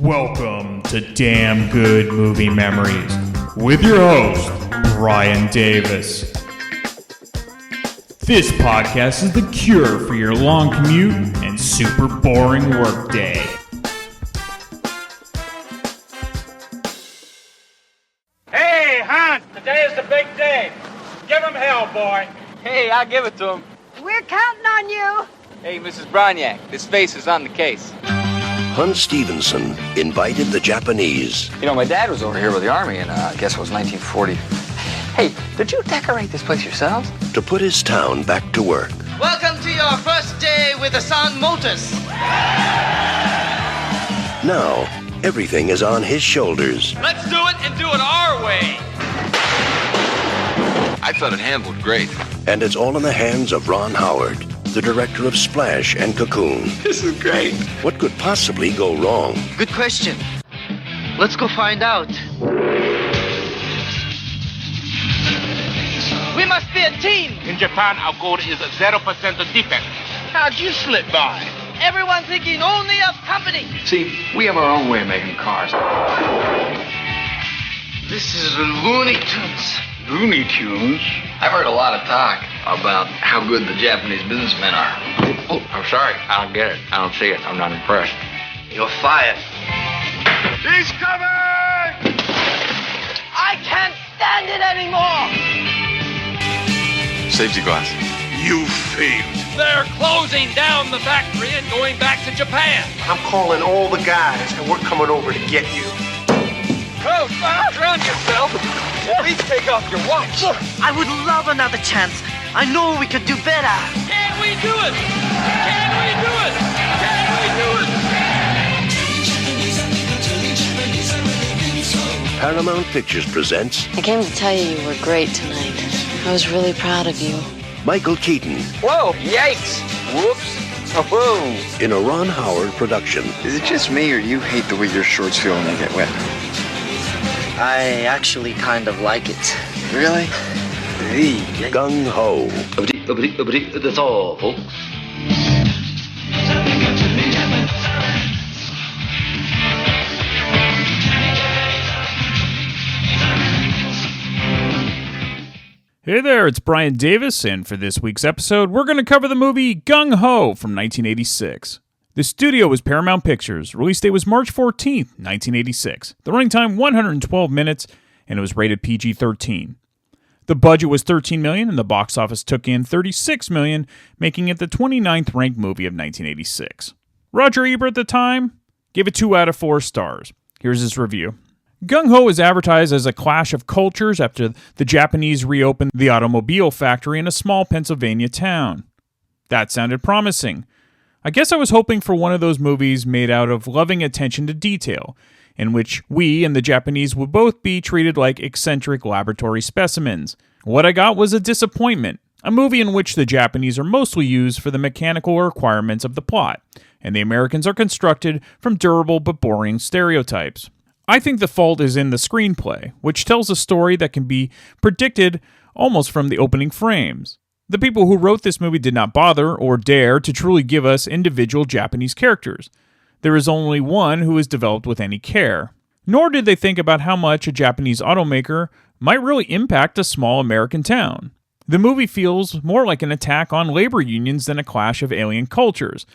Welcome to Damn Good Movie Memories with your host, Brian Davis. This podcast is the cure for your long commute and super boring workday. Hey, Hans, today is the big day. Give him hell, boy. Hey, I'll give it to him. We're counting on you. Hey, Mrs. Broniak, this face is on the case. Hans Stevenson invited the Japanese. You know, my dad was over here with the army in, I guess it was 1940. Hey, did you decorate this place yourselves? To put his town back to work. Welcome to your first day with the Sun Motors. Now, everything is on his shoulders. Let's do it and do it our way. I thought it handled great. And it's all in the hands of Ron Howard, the director of Splash and Cocoon. This is great. What could possibly go wrong? Good question. Let's go find out. We must be a team. In Japan, our goal is 0% of defense. How'd you slip by? Everyone thinking only of company. See, we have our own way of making cars. This is Looney Tunes. Looney Tunes? I've heard a lot of talk about how good the Japanese businessmen are. Oh, I'm sorry. I don't get it. I don't see it. I'm not impressed. You're fired. He's coming! I can't stand it anymore. Safety glass. You failed. They're closing down the factory and going back to Japan. I'm calling all the guys, and we're coming over to get you. Oh, drown yourself. Please take off your watch. I would love another chance. I know we could do better. Can we do it? Can we do it? Can we do it? Paramount Pictures presents I came to tell you were great tonight. I was really proud of you. Michael Keaton Whoa, yikes. Whoops. Whoa. in a Ron Howard production. Is it just me, or you hate the way your shorts feel when they get wet? I actually kind of like it. Really? Gung Ho. That's all, folks. Hey there, it's Brian Davis, and for this week's episode, we're going to cover the movie Gung Ho from 1986. The studio was Paramount Pictures. Release date was March 14th, 1986. The running time, 112 minutes, and it was rated PG-13. The budget was $13 million, and the box office took in $36 million, making it the 29th ranked movie of 1986. Roger Ebert at the time gave it 2 out of 4 stars. Here's his review. Gung Ho is advertised as a clash of cultures after the Japanese reopened the automobile factory in a small Pennsylvania town. That sounded promising. I guess I was hoping for one of those movies made out of loving attention to detail, in which we and the Japanese would both be treated like eccentric laboratory specimens. What I got was a disappointment, a movie in which the Japanese are mostly used for the mechanical requirements of the plot, and the Americans are constructed from durable but boring stereotypes. I think the fault is in the screenplay, which tells a story that can be predicted almost from the opening frames. The people who wrote this movie did not bother or dare to truly give us individual Japanese characters. There is only one who is developed with any care. Nor did they think about how much a Japanese automaker might really impact a small American town. The movie feels more like an attack on labor unions than a clash of alien cultures.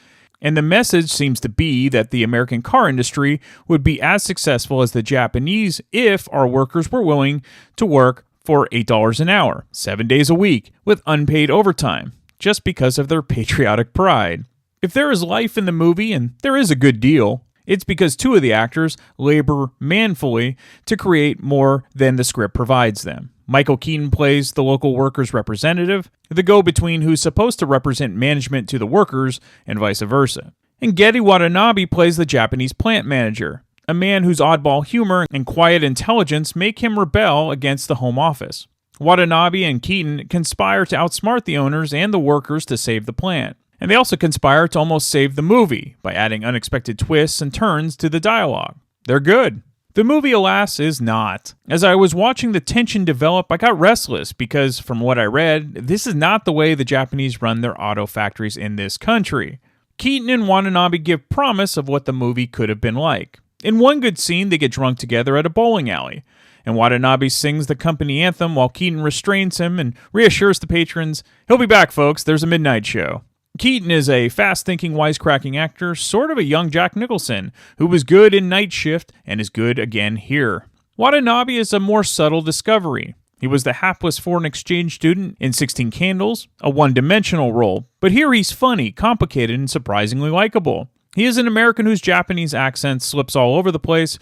And the message seems to be that the American car industry would be as successful as the Japanese if our workers were willing to work for $8 an hour, 7 days a week, with unpaid overtime, just because of their patriotic pride. If there is life in the movie, and there is a good deal, it's because 2 of the actors labor manfully to create more than the script provides them. Michael Keaton plays the local workers' representative, the go-between who's supposed to represent management to the workers, and vice versa. And Gedde Watanabe plays the Japanese plant manager, a man whose oddball humor and quiet intelligence make him rebel against the home office. Watanabe and Keaton conspire to outsmart the owners and the workers to save the plant. And they also conspire to almost save the movie by adding unexpected twists and turns to the dialogue. They're good. The movie, alas, is not. As I was watching the tension develop, I got restless because, from what I read, this is not the way the Japanese run their auto factories in this country. Keaton and Watanabe give promise of what the movie could have been like. In one good scene, they get drunk together at a bowling alley, and Watanabe sings the company anthem while Keaton restrains him and reassures the patrons, he'll be back, folks, there's a midnight show. Keaton is a fast-thinking, wisecracking actor, sort of a young Jack Nicholson, who was good in Night Shift and is good again here. Watanabe is a more subtle discovery. He was the hapless foreign exchange student in 16 Candles, a one-dimensional role, but here he's funny, complicated, and surprisingly likable. He is an American whose Japanese accent slips all over the place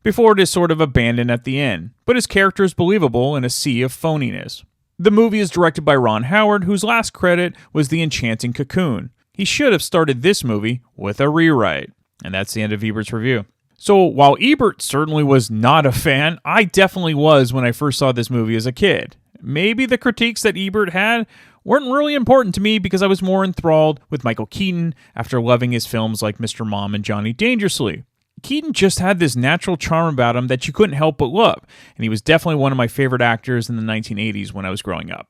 before it is sort of abandoned at the end, but his character is believable in a sea of phoniness. The movie is directed by Ron Howard, whose last credit was The Enchanting Cocoon. He should have started this movie with a rewrite. And that's the end of Ebert's review. So while Ebert certainly was not a fan, I definitely was when I first saw this movie as a kid. Maybe the critiques that Ebert had weren't really important to me because I was more enthralled with Michael Keaton after loving his films like Mr. Mom and Johnny Dangerously. Keaton just had this natural charm about him that you couldn't help but love, and he was definitely one of my favorite actors in the 1980s when I was growing up.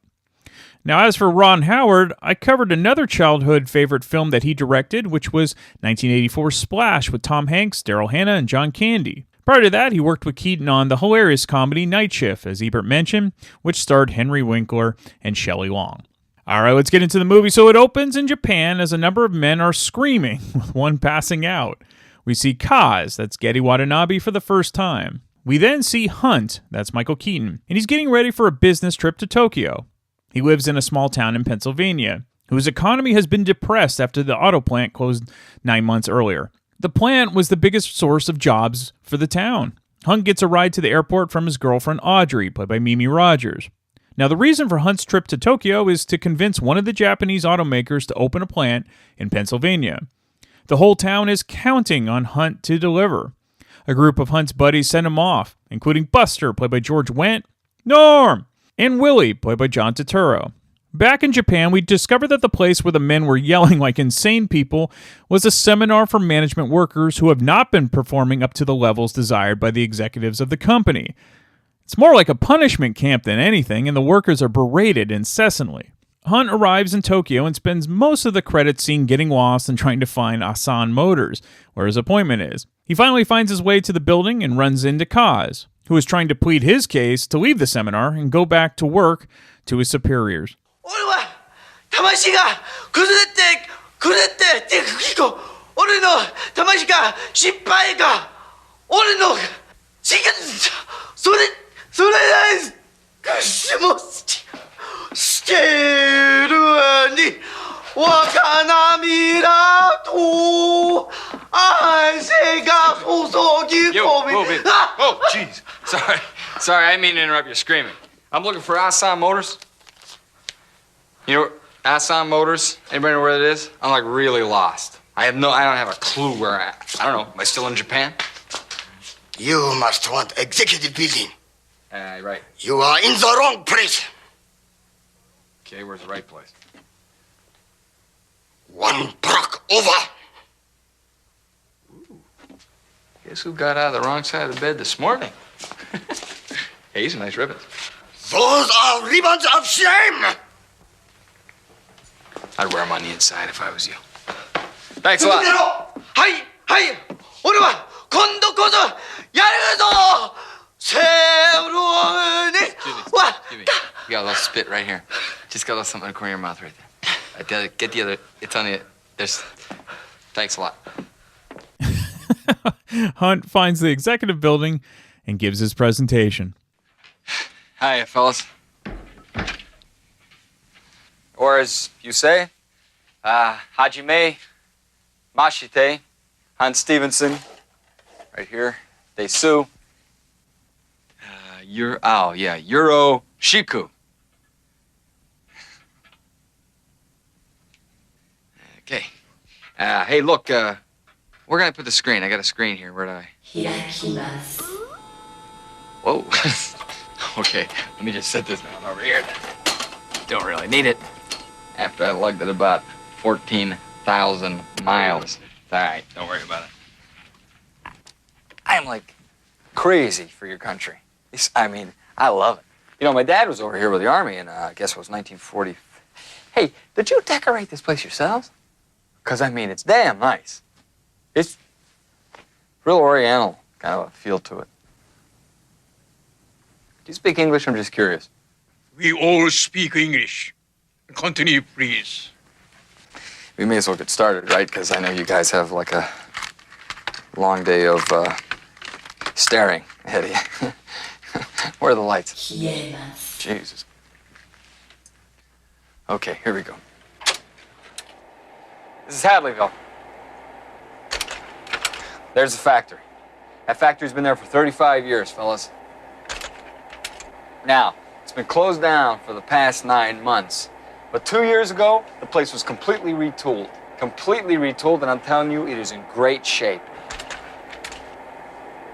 Now, as for Ron Howard, I covered another childhood favorite film that he directed, which was 1984's Splash with Tom Hanks, Daryl Hannah, and John Candy. Prior to that, he worked with Keaton on the hilarious comedy Night Shift, as Ebert mentioned, which starred Henry Winkler and Shelley Long. All right, let's get into the movie. So it opens in Japan as a number of men are screaming, with one passing out. We see Kaz, that's Gedde Watanabe, for the first time. We then see Hunt, that's Michael Keaton, and he's getting ready for a business trip to Tokyo. He lives in a small town in Pennsylvania, whose economy has been depressed after the auto plant closed 9 months earlier. The plant was the biggest source of jobs for the town. Hunt gets a ride to the airport from his girlfriend Audrey, played by Mimi Rogers. Now, the reason for Hunt's trip to Tokyo is to convince one of the Japanese automakers to open a plant in Pennsylvania. The whole town is counting on Hunt to deliver. A group of Hunt's buddies send him off, including Buster, played by George Wendt, Norm, and Willie, played by John Turturro. Back in Japan, we discovered that the place where the men were yelling like insane people was a seminar for management workers who have not been performing up to the levels desired by the executives of the company. It's more like a punishment camp than anything, and the workers are berated incessantly. Hunt arrives in Tokyo and spends most of the credits scene getting lost and trying to find Asan Motors, where his appointment is. He finally finds his way to the building and runs into Kaz, who is trying to plead his case to leave the seminar and go back to work to his superiors. Oh, jeez. Sorry, I didn't mean to interrupt your screaming. I'm looking for Asan Motors. You know, Asan Motors? Anybody know where it is? I'm like really lost. I don't have a clue where I don't know. Am I still in Japan? You must want executive building. Right. You are in the wrong place. Okay, where's the right place? One block over. Ooh. Guess who got out of the wrong side of the bed this morning? Hey, these are nice ribbons. Those are ribbons of shame. I'd wear them on the inside if I was you. Thanks a lot. Hi. Give me. You got a little spit right here. Just got a little something in the corner of your mouth right there. Get the other. It's on the. There's. Thanks a lot. Hunt finds the executive building and gives his presentation. Hi, fellas. Or as you say, Hajime Mashite, Hans Stevenson, right here, Desu, Euro Shiku. Okay. Hey, look, we're gonna put the screen. I got a screen here. Where do I? Hirakimasu. Whoa. Okay, let me just set this down over here. Don't really need it. After I lugged it about 14,000 miles. It's all right, don't worry about it. I am like crazy for your country. I love it. You know, my dad was over here with the Army in, I guess it was 1940. Hey, did you decorate this place yourselves? Because, it's damn nice. Real Oriental kind of a feel to it. Do you speak English? I'm just curious. We all speak English. Continue, please. We may as well get started, right? Because I know you guys have like a long day of staring ahead of you. Where are the lights? Yes. Jesus. Okay, here we go. This is Hadleyville. There's the factory. That factory's been there for 35 years, fellas. Now, it's been closed down for the past 9 months. But 2 years ago, the place was completely retooled. Completely retooled, and I'm telling you, it is in great shape.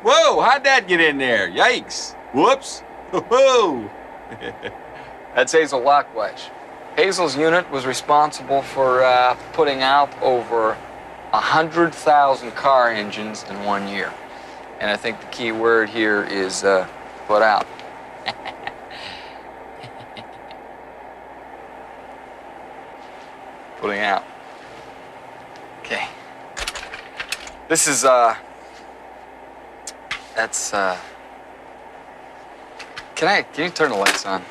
Whoa, how'd that get in there? Yikes. Whoops. Whoa. That's Hazel Lockwesh. Hazel's unit was responsible for putting out over 100,000 car engines in 1 year. And I think the key word here is put out. Putting out. Okay. This is, that's, can you turn the lights on?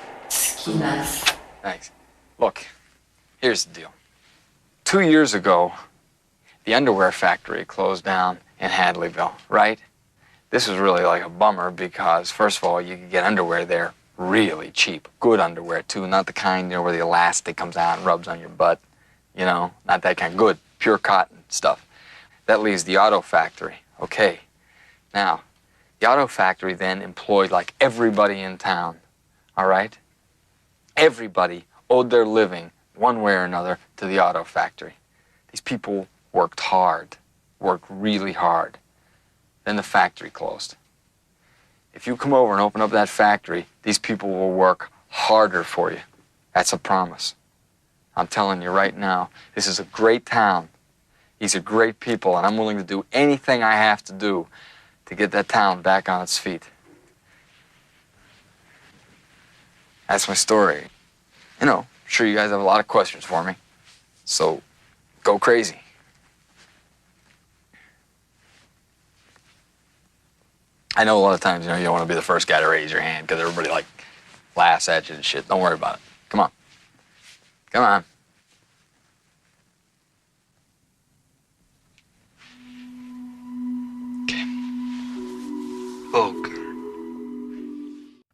Thanks. Look, here's the deal. 2 years ago, the underwear factory closed down in Hadleyville, right? This was really like a bummer because, first of all, you could get underwear there really cheap. Good underwear, too. Not the kind, where the elastic comes out and rubs on your butt. Not that kind. Good, pure cotton stuff. That leaves the auto factory. Okay. Now, the auto factory then employed like everybody in town, all right? Everybody owed their living, one way or another, to the auto factory. These people worked hard, worked really hard. Then the factory closed. If you come over and open up that factory, these people will work harder for you. That's a promise. I'm telling you right now, this is a great town. These are great people, and I'm willing to do anything I have to do to get that town back on its feet. That's my story. I'm sure you guys have a lot of questions for me. So, go crazy. I know a lot of times, you don't want to be the first guy to raise your hand because everybody, laughs at you and shit. Don't worry about it. Come on. Come on. Okay.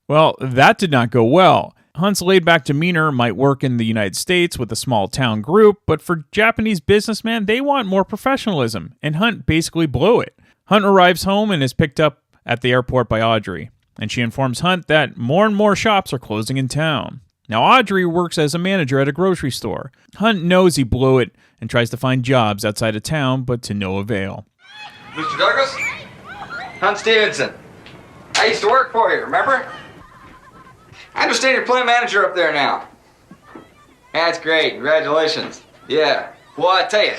Well, that did not go well. Hunt's laid-back demeanor might work in the United States with a small-town group, but for Japanese businessmen, they want more professionalism, and Hunt basically blew it. Hunt arrives home and is picked up at the airport by Audrey, and she informs Hunt that more and more shops are closing in town. Now, Audrey works as a manager at a grocery store. Hunt knows he blew it and tries to find jobs outside of town, but to no avail. Mr. Douglas? Hunt Stevenson. I used to work for you, remember? I understand you're plant manager up there now. That's great. Congratulations. Yeah. Well, I tell you,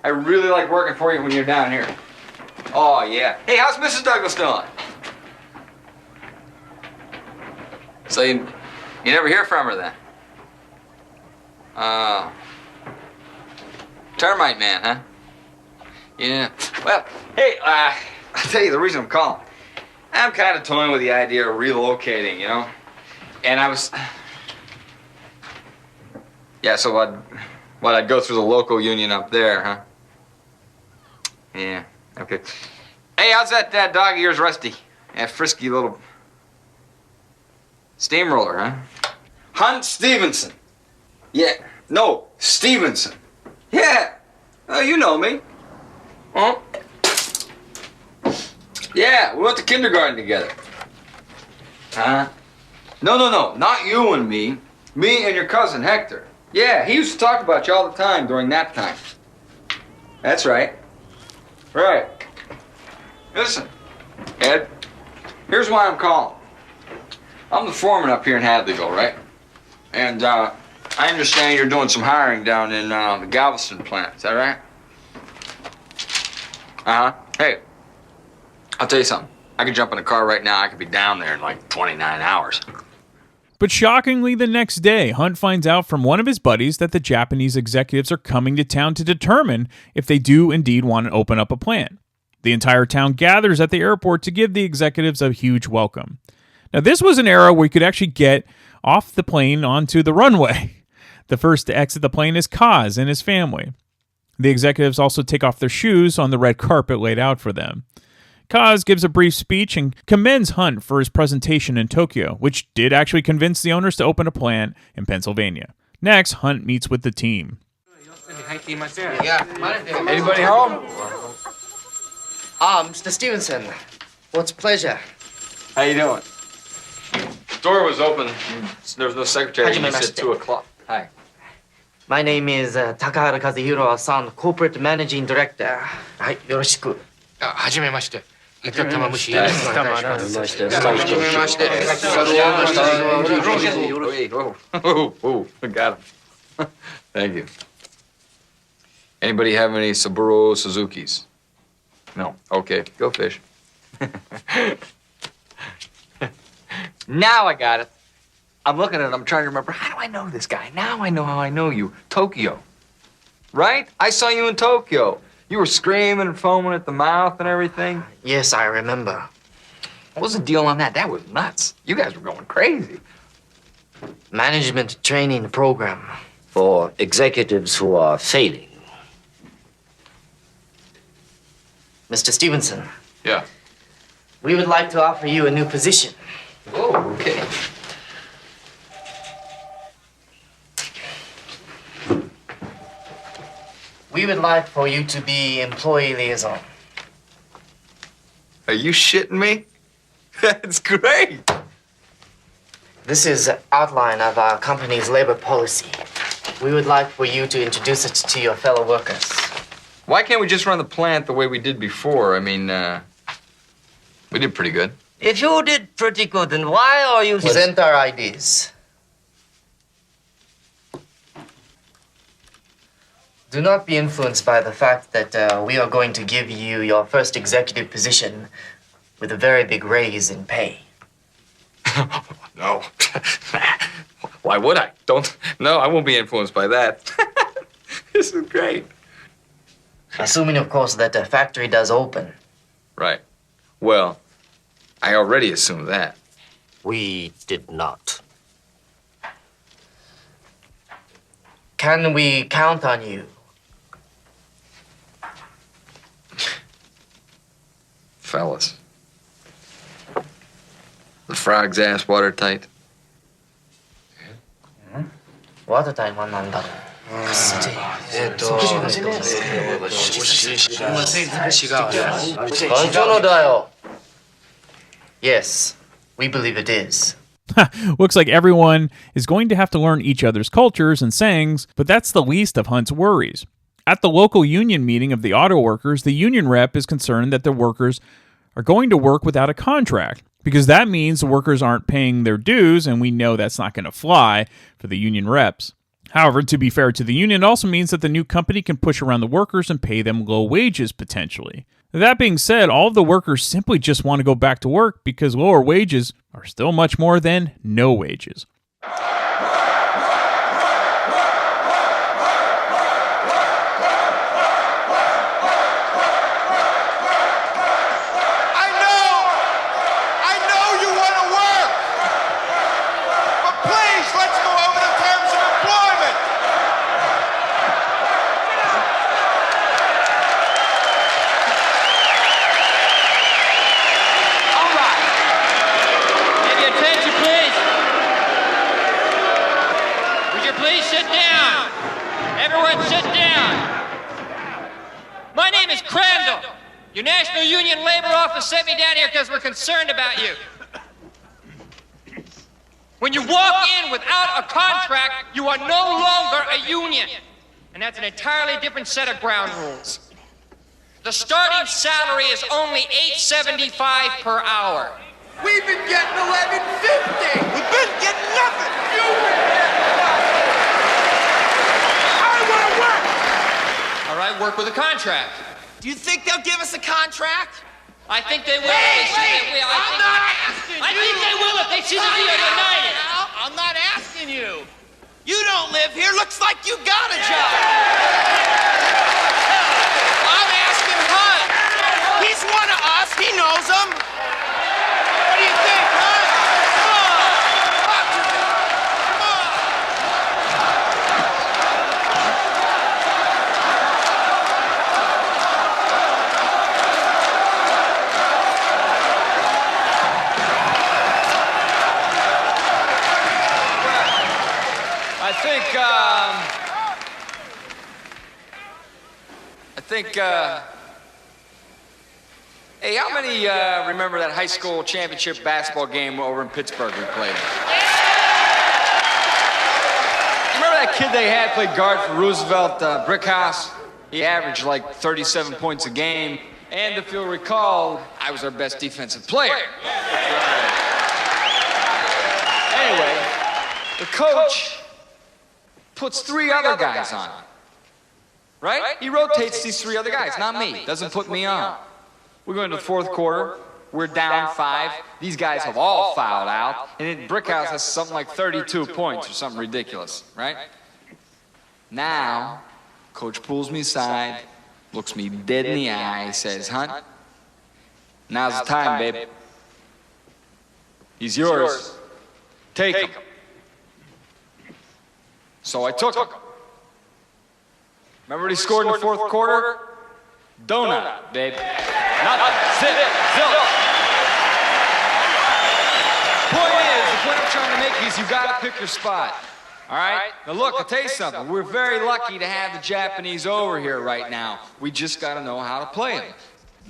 I really like working for you when you're down here. Oh, yeah. Hey, how's Mrs. Douglas doing? So you never hear from her then? Termite man, huh? Yeah. Well, hey, I'll tell you the reason I'm calling. I'm kind of toying with the idea of relocating, And I was... Yeah, so I'd go through the local union up there, huh? Yeah, okay. Hey, how's that dog of yours, Rusty? That frisky little steamroller, huh? Hunt Stevenson. Yeah, no, Stevenson. Yeah, you know me. Huh? Yeah, we went to kindergarten together. Huh? No, not you and me. Me and your cousin, Hector. Yeah, he used to talk about you all the time during nap time. That's right. Right. Listen, Ed, here's why I'm calling. I'm the foreman up here in Hadleyville, right? And I understand you're doing some hiring down in the Galveston plant. Is that right? Uh-huh. Hey, I'll tell you something. I could jump in a car right now. I could be down there in like 29 hours. But shockingly, the next day, Hunt finds out from one of his buddies that the Japanese executives are coming to town to determine if they do indeed want to open up a plant. The entire town gathers at the airport to give the executives a huge welcome. Now, this was an era where you could actually get off the plane onto the runway. The first to exit the plane is Kaz and his family. The executives also take off their shoes on the red carpet laid out for them. Kaz gives a brief speech and commends Hunt for his presentation in Tokyo, which did actually convince the owners to open a plant in Pennsylvania. Next, Hunt meets with the team. Anybody home? Mr. Stevenson, what's a pleasure? How you doing? Door was open. There was no secretary. You said 2 o'clock. Hi. My name is Takahara Kazuhiro-san, Corporate Managing Director. Hi, yoroshiku. はじめまして。玉虫。Oh, got him. Thank you. Anybody have any Subaru Suzukis? No. Okay, go fish. Now I got it. I'm looking at it. I'm trying to remember. How do I know this guy? Now I know how I know you. Tokyo. Right? I saw you in Tokyo. You were screaming and foaming at the mouth and everything. Yes, I remember. What was the deal on that? That was nuts. You guys were going crazy. Management training program. For executives who are failing. Mr. Stevenson. Yeah. We would like to offer you a new position. Oh, okay. We would like for you to be employee liaison. Are you shitting me? That's great. This is an outline of our company's labor policy. We would like for you to introduce it to your fellow workers. Why can't we just run the plant the way we did before? I mean, we did pretty good. If you did pretty good, then why are you... Present our IDs. Do not be influenced by the fact that we are going to give you your first executive position with a very big raise in pay. No. Why would I? No, I won't be influenced by that. This is great. Assuming, of course, that the factory does open. Right. Well, I already assumed that. We did not. Can we count on you? Fellas. The frog's ass watertight. Watertight oneなんだろう。Yes, we believe it is. Looks like everyone is going to have to learn each other's cultures and sayings, but that's the least of Hunt's worries. At the local union meeting of the auto workers, the union rep is concerned that the workers are going to work without a contract, because that means the workers aren't paying their dues, and we know that's not going to fly for the union reps. However, to be fair to the union, it also means that the new company can push around the workers and pay them low wages, potentially. That being said, all of the workers simply just want to go back to work because lower wages are still much more than no wages. Your National Union Labor Office sent me down here because we're concerned about you. When you walk in without a contract, you are no longer a union. And that's an entirely different set of ground rules. The starting salary is only $8.75 per hour. We've been getting $11.50. We've been getting nothing. You've been getting nothing. I want to work. All right, work with a contract. Do you think they'll give us a contract? I think they will. I'm not asking you. I think they will if they see the deal united. I'm not asking you. You don't live here. Looks like you got a job. I'm asking Hunt. He's think, Hey, how many remember that high school championship basketball game over in Pittsburgh we played? Remember that kid they had played guard for Roosevelt Brickhouse? He averaged like 37 points a game. And if you'll recall, I was our best defensive player. Anyway, the coach puts 3 other guys on. Right? He rotates these 3 other guys, not me. Doesn't put me on. We go into the 4th quarter. We're down 5. These guys have all fouled out. And then Brickhouse has something like 32 points or something ridiculous, right? Now, coach pulls me aside, looks me dead in the eye, says, Hunt, now's the time, babe. He's yours. Take him. So I took him. Remember what he scored in the 4th quarter? Donut, babe. Nothing. Zip. Zilch. The point I'm trying to make is you gotta pick your spot. All right? Now look, I'll tell you something. We're very lucky to have the Japanese over here right now. We just gotta know how to play them.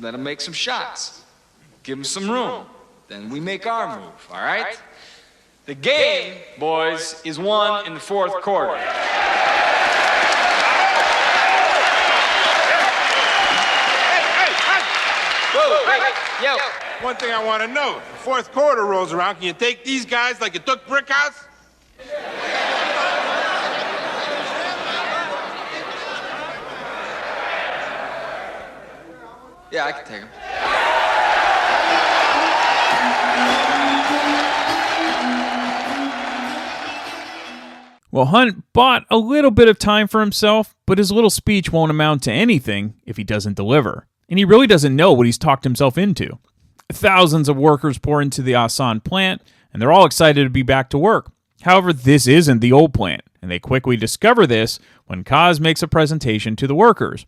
Let them make some shots. Give them some room. Then we make our move, all right? The game, boys, is won in the 4th quarter. Whoa, hey, yo. One thing I want to know, the 4th quarter rolls around, can you take these guys like you took Brickhouse? Yeah, I can take him. Well, Hunt bought a little bit of time for himself, but his little speech won't amount to anything if he doesn't deliver. And he really doesn't know what he's talked himself into. Thousands of workers pour into the Asan plant, and they're all excited to be back to work. However, this isn't the old plant, and they quickly discover this when Kaz makes a presentation to the workers.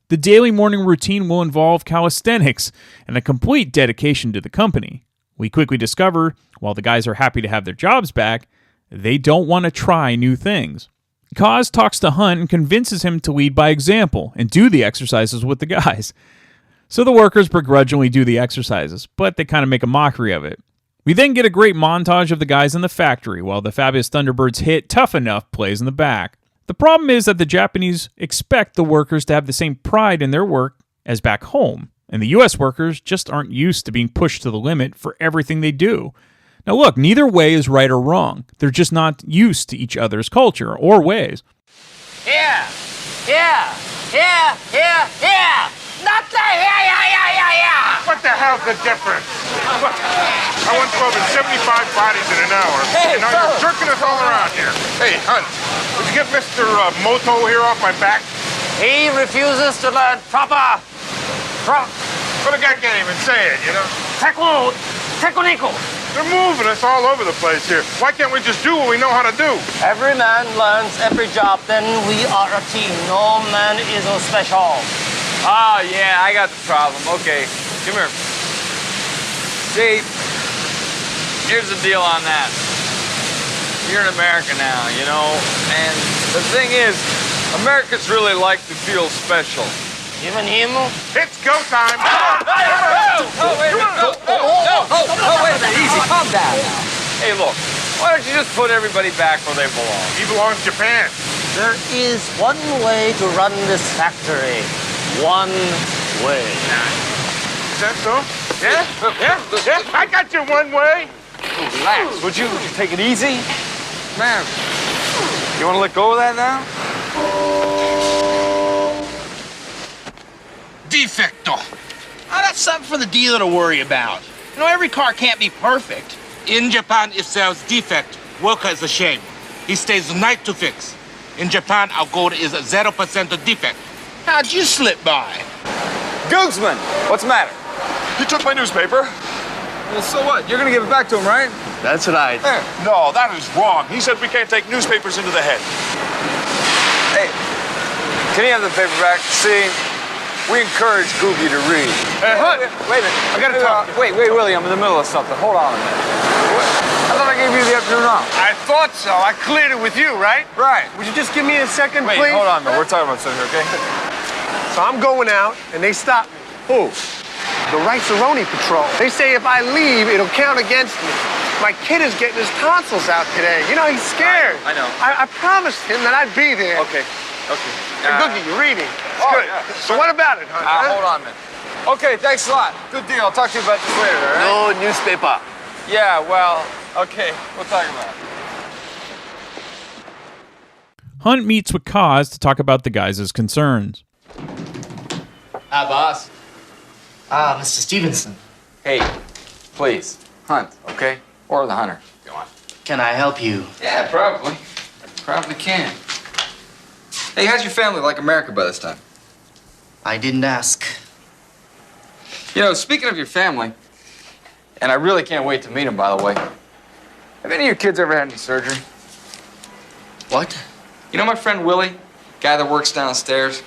The daily morning routine will involve calisthenics and a complete dedication to the company. We quickly discover, while the guys are happy to have their jobs back, they don't want to try new things. Kaz talks to Hunt and convinces him to lead by example and do the exercises with the guys. So the workers begrudgingly do the exercises, but they kind of make a mockery of it. We then get a great montage of the guys in the factory while the Fabulous Thunderbirds hit Tough Enough plays in the back. The problem is that the Japanese expect the workers to have the same pride in their work as back home, and the US workers just aren't used to being pushed to the limit for everything they do. Now look, neither way is right or wrong. They're just not used to each other's culture or ways. Here! Not the yeah! What the hell's the difference? Look, I once drove in 75 bodies in an hour, and now you're jerking us all around here. Hey, Hunt, would you get Mr. Moto here off my back? He refuses to learn proper. Well, the guy can't even say it, you know? Technical. They're moving us all over the place here. Why can't we just do what we know how to do? Every man learns every job, then we are a team. No man is a special. Oh, yeah, I got the problem. Okay, come here. See, here's the deal on that. You're in America now, you know, and the thing is, Americans really like to feel special. Even him? It's go time! Wait a minute, easy, calm down now. Hey, look, why don't you just put everybody back where they belong? He belongs to Japan. There is one way to run this factory. One way. Is that so? Yeah, I got you one way. Ooh, relax, would you? Take it easy? Man, you want to let go of that now? Defecto. Oh, that's something for the dealer to worry about. You know, every car can't be perfect. In Japan, it sells defect. Worker is a shame. He stays the night to fix. In Japan, our goal is 0% defect. How'd you slip by? Googsman, what's the matter? He took my newspaper. Well, so what? You're gonna give it back to him, right? That's right. No, that is wrong. He said we can't take newspapers into the head. Hey, can you have the paper back? See, we encourage Googie to read. Hey, Hunt! Wait a minute. I gotta talk. Wait, Willie, I'm in the middle of something. Hold on a minute. I thought I gave you the afternoon off. I thought so. I cleared it with you, right? Right. Would you just give me a second, please? Wait, hold on, man. We're talking about something here, okay? So I'm going out, and they stop me. Who? The Rice-A-Roni Patrol. They say if I leave, it'll count against me. My kid is getting his tonsils out today. You know, he's scared. I know. I promised him that I'd be there. Okay. Hey, Googie, you're reading. It's good. Yeah. So what about it, Hunt? huh? Hold on a minute. Okay, thanks a lot. Good deal. I'll talk to you about this later, all right? No newspaper. Yeah, well, okay. We'll talk about it. Hunt meets with Kaz to talk about the guys' concerns. Hi, boss. Mr. Stevenson. Hey, please, Hunt, okay? Or the hunter. Go on. Can I help you? Yeah, probably. Probably can. Hey, how's your family like America by this time? I didn't ask. You know, speaking of your family, and I really can't wait to meet them, by the way. Have any of your kids ever had any surgery? What? You know my friend Willie, guy that works downstairs?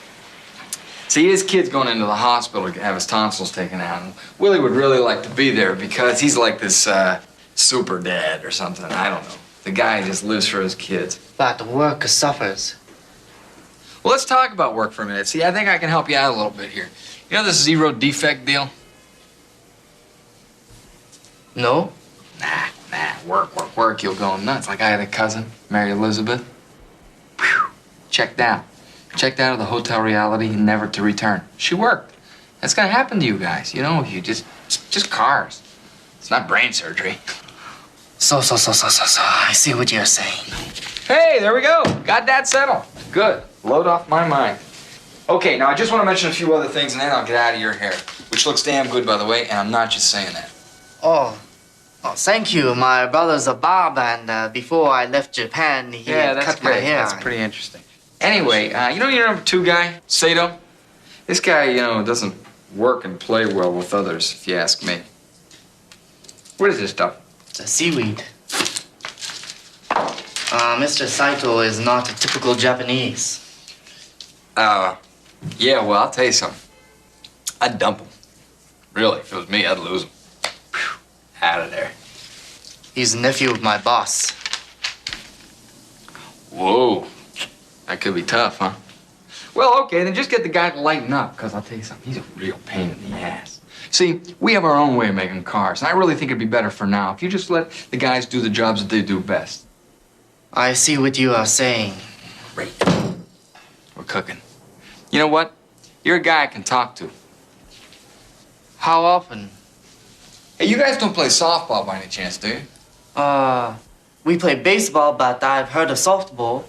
See, his kid's going into the hospital to have his tonsils taken out. And Willie would really like to be there because he's like this super dad or something. I don't know. The guy just lives for his kids. But work suffers. Well, let's talk about work for a minute. See, I think I can help you out a little bit here. You know this zero defect deal? No? Nah. Work. You'll go nuts. Like I had a cousin, Mary Elizabeth. Whew. Checked out of the Hotel Reality, never to return. She worked. That's gonna happen to you guys. You know, you just cars. It's not brain surgery. So. I see what you're saying. Hey, there we go. Got that settled. Good. Load off my mind. Okay, now I just want to mention a few other things and then I'll get out of your hair, which looks damn good, by the way, and I'm not just saying that. Oh, thank you. My brother's a barber, and before I left Japan, he cut my hair. That's pretty interesting. Anyway, you know your number 2 guy, Sato? This guy, you know, doesn't work and play well with others, if you ask me. What is this stuff? It's a seaweed. Mr. Saito is not a typical Japanese. Yeah, well, I'll tell you something. I'd dump him. Really, if it was me, I'd lose him. Whew. Out of there. He's a nephew of my boss. Whoa. That could be tough, huh? Well, okay, then just get the guy to lighten up, because I'll tell you something, he's a real pain in the ass. See, we have our own way of making cars, and I really think it'd be better for now if you just let the guys do the jobs that they do best. I see what you are saying. Great. We're cooking. You know what? You're a guy I can talk to. How often? Hey, you guys don't play softball by any chance, do you? We play baseball, but I've heard of softball.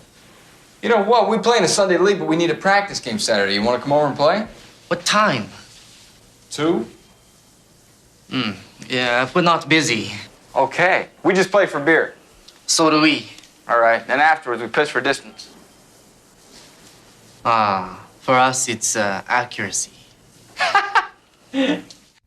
You know what? We play in a Sunday league, but we need a practice game Saturday. You want to come over and play? What time? 2? Yeah, if we're not busy. Okay. We just play for beer. So do we. All right. Then afterwards, we pitch for distance. For us, it's accuracy.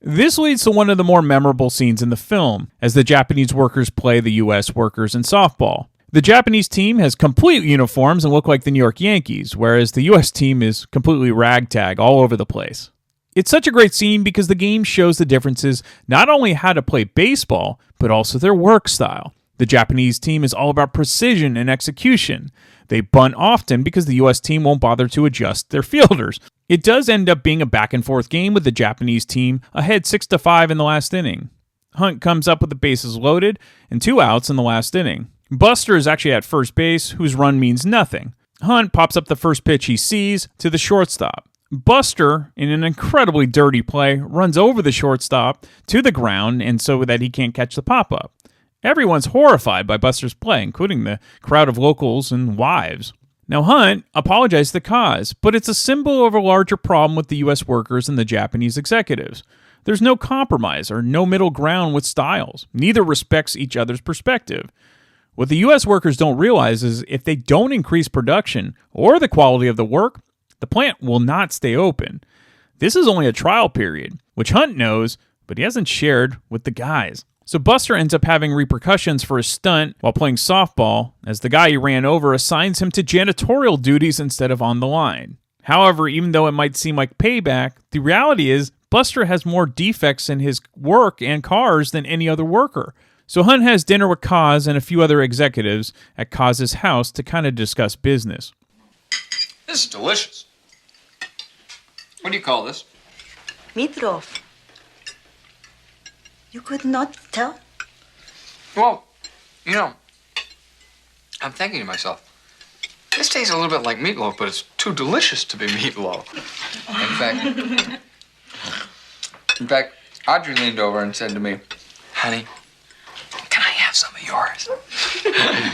This leads to one of the more memorable scenes in the film, as the Japanese workers play the U.S. workers in softball. The Japanese team has complete uniforms and look like the New York Yankees, whereas the U.S. team is completely ragtag all over the place. It's such a great scene because the game shows the differences, not only how to play baseball, but also their work style. The Japanese team is all about precision and execution. They bunt often because the U.S. team won't bother to adjust their fielders. It does end up being a back-and-forth game with the Japanese team ahead 6-5 in the last inning. Hunt comes up with the bases loaded and 2 outs in the last inning. Buster is actually at first base, whose run means nothing. Hunt pops up the first pitch he sees to the shortstop. Buster, in an incredibly dirty play, runs over the shortstop to the ground and so that he can't catch the pop-up. Everyone's horrified by Buster's play, including the crowd of locals and wives. Now, Hunt apologized to Kaz, but it's a symbol of a larger problem with the U.S. workers and the Japanese executives. There's no compromise or no middle ground with styles. Neither respects each other's perspective. What the U.S. workers don't realize is if they don't increase production or the quality of the work, the plant will not stay open. This is only a trial period, which Hunt knows, but he hasn't shared with the guys. So Buster ends up having repercussions for his stunt while playing softball, as the guy he ran over assigns him to janitorial duties instead of on the line. However, even though it might seem like payback, the reality is Buster has more defects in his work and cars than any other worker. So Hunt has dinner with Kaz and a few other executives at Kaz's house to kind of discuss business. This is delicious. What do you call this? Meatloaf. You could not tell? Well, you know, I'm thinking to myself, this tastes a little bit like meatloaf, but it's too delicious to be meatloaf. In fact, Audrey leaned over and said to me, honey, can I have some of yours?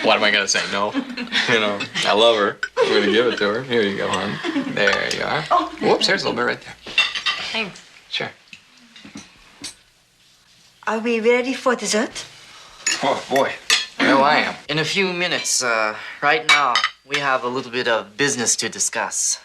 What am I gonna say? No. You know, I love her. I'm gonna give it to her. Here you go, hon. There you are. Oh. Whoops, there's a little bit right there. Thanks. Sure. Are we ready for dessert? Oh, boy. Well, I am. In a few minutes, right now, we have a little bit of business to discuss.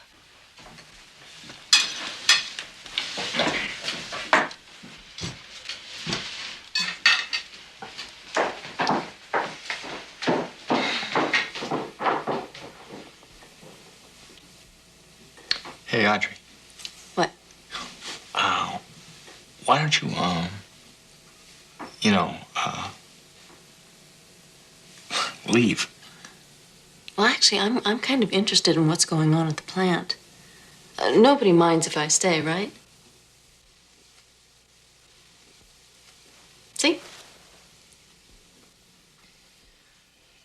Hey, Audrey. What? Why don't you, leave? Well, actually, I'm kind of interested in what's going on at the plant. Nobody minds if I stay, right? See?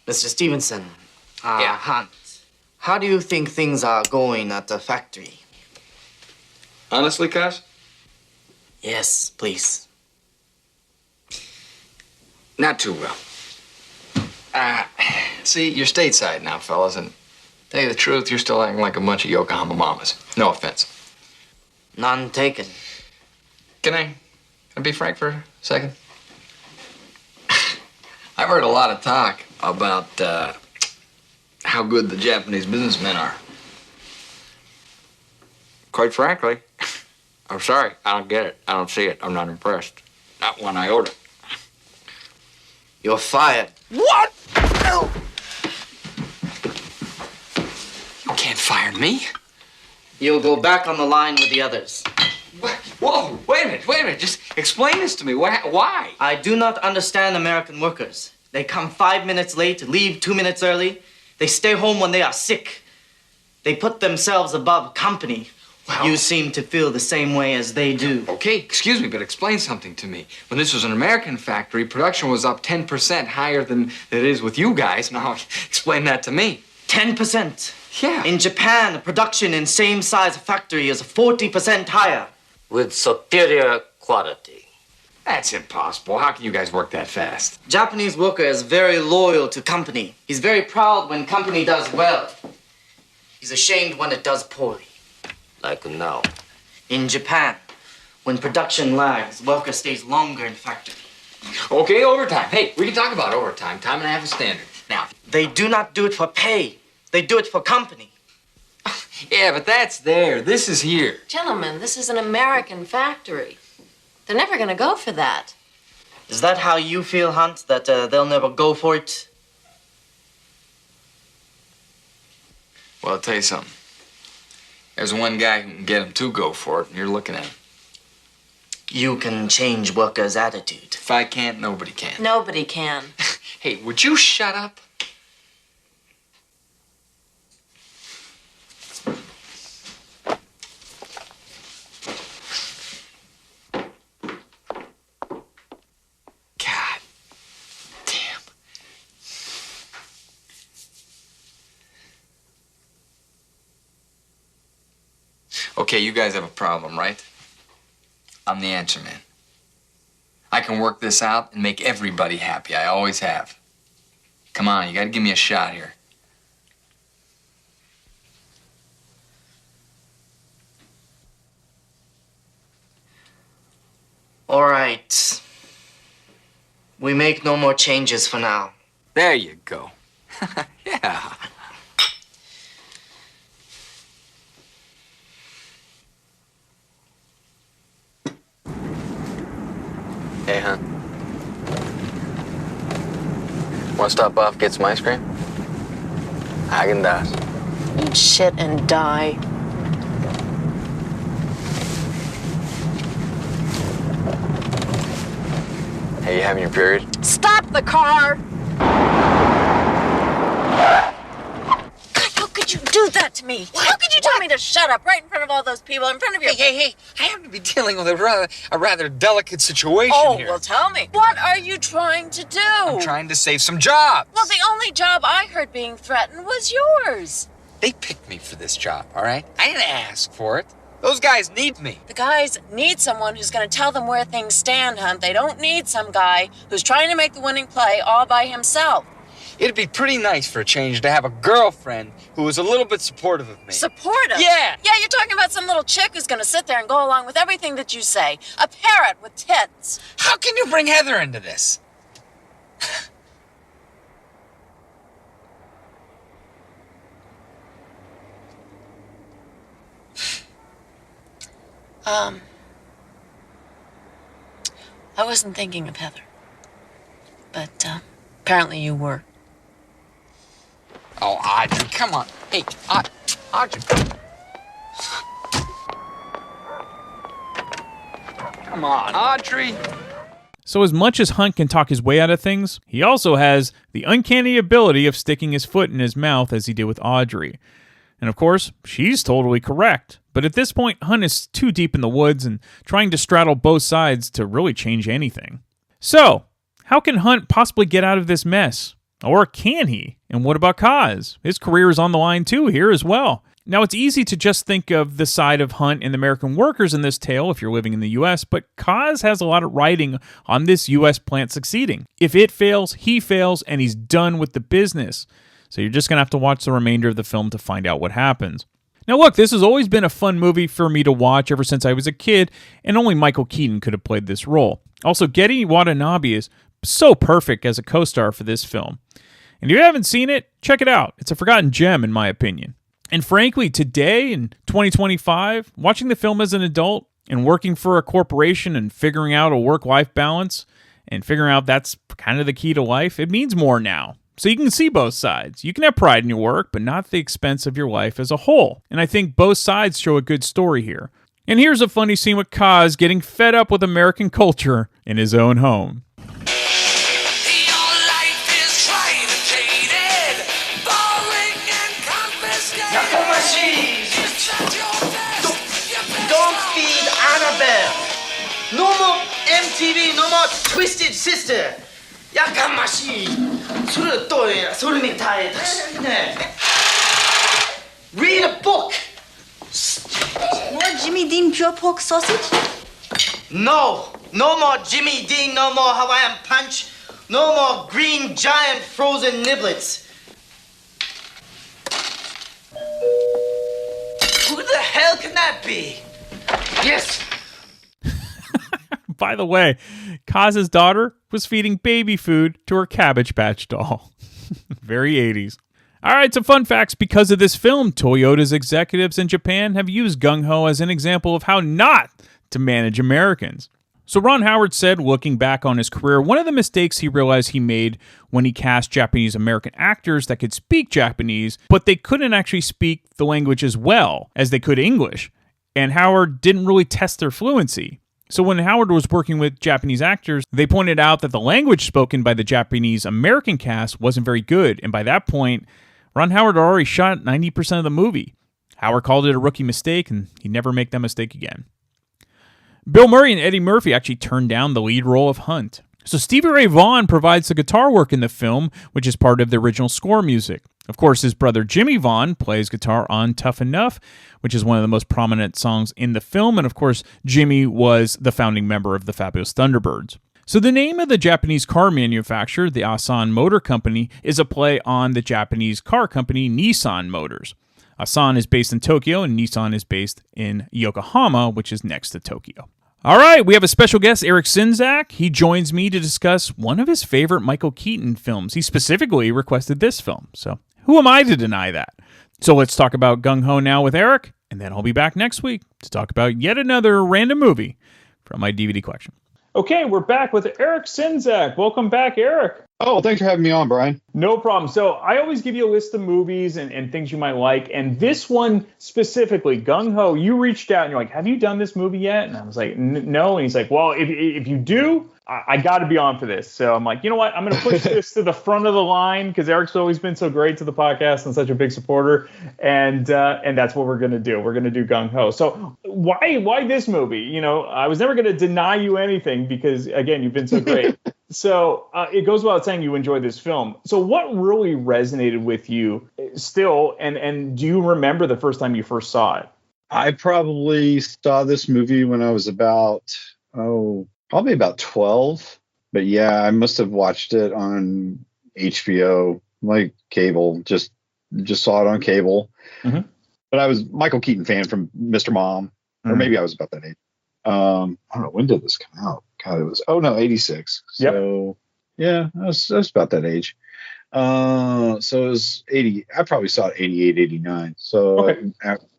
Mr. Stevenson, Yeah. Hunt, how do you think things are going at the factory? Honestly, Cuz? Yes, please. Not too well. See, you're stateside now, fellas, and tell you the truth, you're still acting like a bunch of Yokohama mamas. No offense. None taken. Can I be frank for a second? I've heard a lot of talk about how good the Japanese businessmen are. Quite frankly, I'm sorry, I don't get it. I don't see it. I'm not impressed. Not one iota. You're fired. What? No. You can't fire me. You'll go back on the line with the others. Whoa, wait a minute. Just explain this to me. Why? I do not understand American workers. They come 5 minutes late, leave 2 minutes early. They stay home when they are sick. They put themselves above company. Well, you seem to feel the same way as they do. Okay, excuse me, but explain something to me. When this was an American factory, production was up 10% higher than it is with you guys. Now, explain that to me. 10%? Yeah. In Japan, production in same size factory is 40% higher. With superior quality. That's impossible. How can you guys work that fast? Japanese worker is very loyal to company. He's very proud when company does well. He's ashamed when it does poorly. Like now. In Japan, when production lags, worker stays longer in factory. Okay, overtime. Hey, we can talk about overtime. Time and a half is standard. Now, they do not do it for pay. They do it for company. Yeah, but that's there. This is here. Gentlemen, this is an American factory. They're never going to go for that. Is that how you feel, Hunt, that they'll never go for it? Well, I'll tell you something. There's one guy who can get them to go for it, and you're looking at him. You can change workers' attitude. If I can't, nobody can. Nobody can. Hey, would you shut up? God damn. Okay, you guys have a problem, right? I'm the answer man. I can work this out and make everybody happy. I always have. Come on, you gotta give me a shot here. All right. We make no more changes for now. There you go. Yeah. Hey, hon. Want to stop off, get some ice cream? Häagen-Dazs. Eat shit and die. Hey, you having your period? Stop the car! God, how could you do do that to me? What? How could you tell me to shut up right in front of all those people, in front of your... Hey, I happen to be dealing with a rather delicate situation here. Oh, well, tell me. What are you trying to do? I'm trying to save some jobs. Well, the only job I heard being threatened was yours. They picked me for this job, all right? I didn't ask for it. Those guys need me. The guys need someone who's going to tell them where things stand, Hunt. They don't need some guy who's trying to make the winning play all by himself. It'd be pretty nice for a change to have a girlfriend who was a little bit supportive of me. Supportive? Yeah. Yeah, you're talking about some little chick who's going to sit there and go along with everything that you say. A parrot with tits. How can you bring Heather into this? I wasn't thinking of Heather. But, apparently you were. Oh, Audrey, come on. Hey, Audrey. Come on, Audrey. So as much as Hunt can talk his way out of things, he also has the uncanny ability of sticking his foot in his mouth as he did with Audrey. And of course, she's totally correct. But at this point, Hunt is too deep in the woods and trying to straddle both sides to really change anything. So, how can Hunt possibly get out of this mess? Or can he? And what about Kaz? His career is on the line too here as well. Now, it's easy to just think of the side of Hunt and the American workers in this tale if you're living in the U.S., but Kaz has a lot of riding on this U.S. plant succeeding. If it fails, he fails, and he's done with the business. So you're just going to have to watch the remainder of the film to find out what happens. Now look, this has always been a fun movie for me to watch ever since I was a kid, and only Michael Keaton could have played this role. Also, Gedde Watanabe is so perfect as a co-star for this film. And if you haven't seen it, check it out. It's a forgotten gem in my opinion. And frankly, today in 2025, watching the film as an adult and working for a corporation and figuring out a work-life balance and figuring out that's kind of the key to life, it means more now. So you can see both sides. You can have pride in your work, but not at the expense of your life as a whole. And I think both sides show a good story here. And here's a funny scene with Kaz getting fed up with American culture in his own home. Don't feed Annabelle. No more MTV, no more Twisted Sister. 야간마시 술을 또 소름이 다 다시네. Read a book. More Jimmy Dean pure pork sausage? No more Jimmy Dean, no more Hawaiian Punch, no more Green Giant frozen niblets. Who the hell can that be? Yes. By the way, Kaz's daughter was feeding baby food to her Cabbage Patch doll. Very 80s. All right, some fun facts because of this film. Toyota's executives in Japan have used Gung Ho as an example of how not to manage Americans. So Ron Howard said, looking back on his career, one of the mistakes he realized he made when he cast Japanese American actors that could speak Japanese, but they couldn't actually speak the language as well as they could English. And Howard didn't really test their fluency. So when Howard was working with Japanese actors, they pointed out that the language spoken by the Japanese American cast wasn't very good. And by that point, Ron Howard had already shot 90% of the movie. Howard called it a rookie mistake, and he'd never make that mistake again. Bill Murray and Eddie Murphy actually turned down the lead role of Hunt. So Stevie Ray Vaughan provides the guitar work in the film, which is part of the original score music. Of course, his brother Jimmy Vaughan plays guitar on Tough Enough, which is one of the most prominent songs in the film. And of course, Jimmy was the founding member of the Fabulous Thunderbirds. So the name of the Japanese car manufacturer, the Asan Motor Company, is a play on the Japanese car company Nissan Motors. Asan is based in Tokyo and Nissan is based in Yokohama, which is next to Tokyo. All right, we have a special guest, Eric Sinzak. He joins me to discuss one of his favorite Michael Keaton films. He specifically requested this film, so who am I to deny that? So let's talk about Gung Ho now with Eric, and then I'll be back next week to talk about yet another random movie from my DVD collection. Okay, we're back with Eric Sinzak. Welcome back, Eric. Oh, thanks for having me on, Brian. No problem. So I always give you a list of movies and things you might like. And this one specifically, Gung Ho, you reached out and you're like, have you done this movie yet? And I was like, no. And he's like, well, if you do, I got to be on for this. So I'm like, you know what? I'm going to push this to the front of the line because Eric's always been so great to the podcast and such a big supporter. And that's what we're going to do. We're going to do Gung Ho. So why this movie? You know, I was never going to deny you anything because, again, you've been so great. So it goes without saying you enjoyed this film. So what really resonated with you still? And do you remember the first time you first saw it? I probably saw this movie when I was probably about 12. But yeah, I must have watched it on HBO, like cable, just saw it on cable. Mm-hmm. But I was a Michael Keaton fan from Mr. Mom, or maybe I was about that age. I don't know, when did this come out? God, it was 86. So yeah, I was about that age. So it was 80. I probably saw it 88, 89. So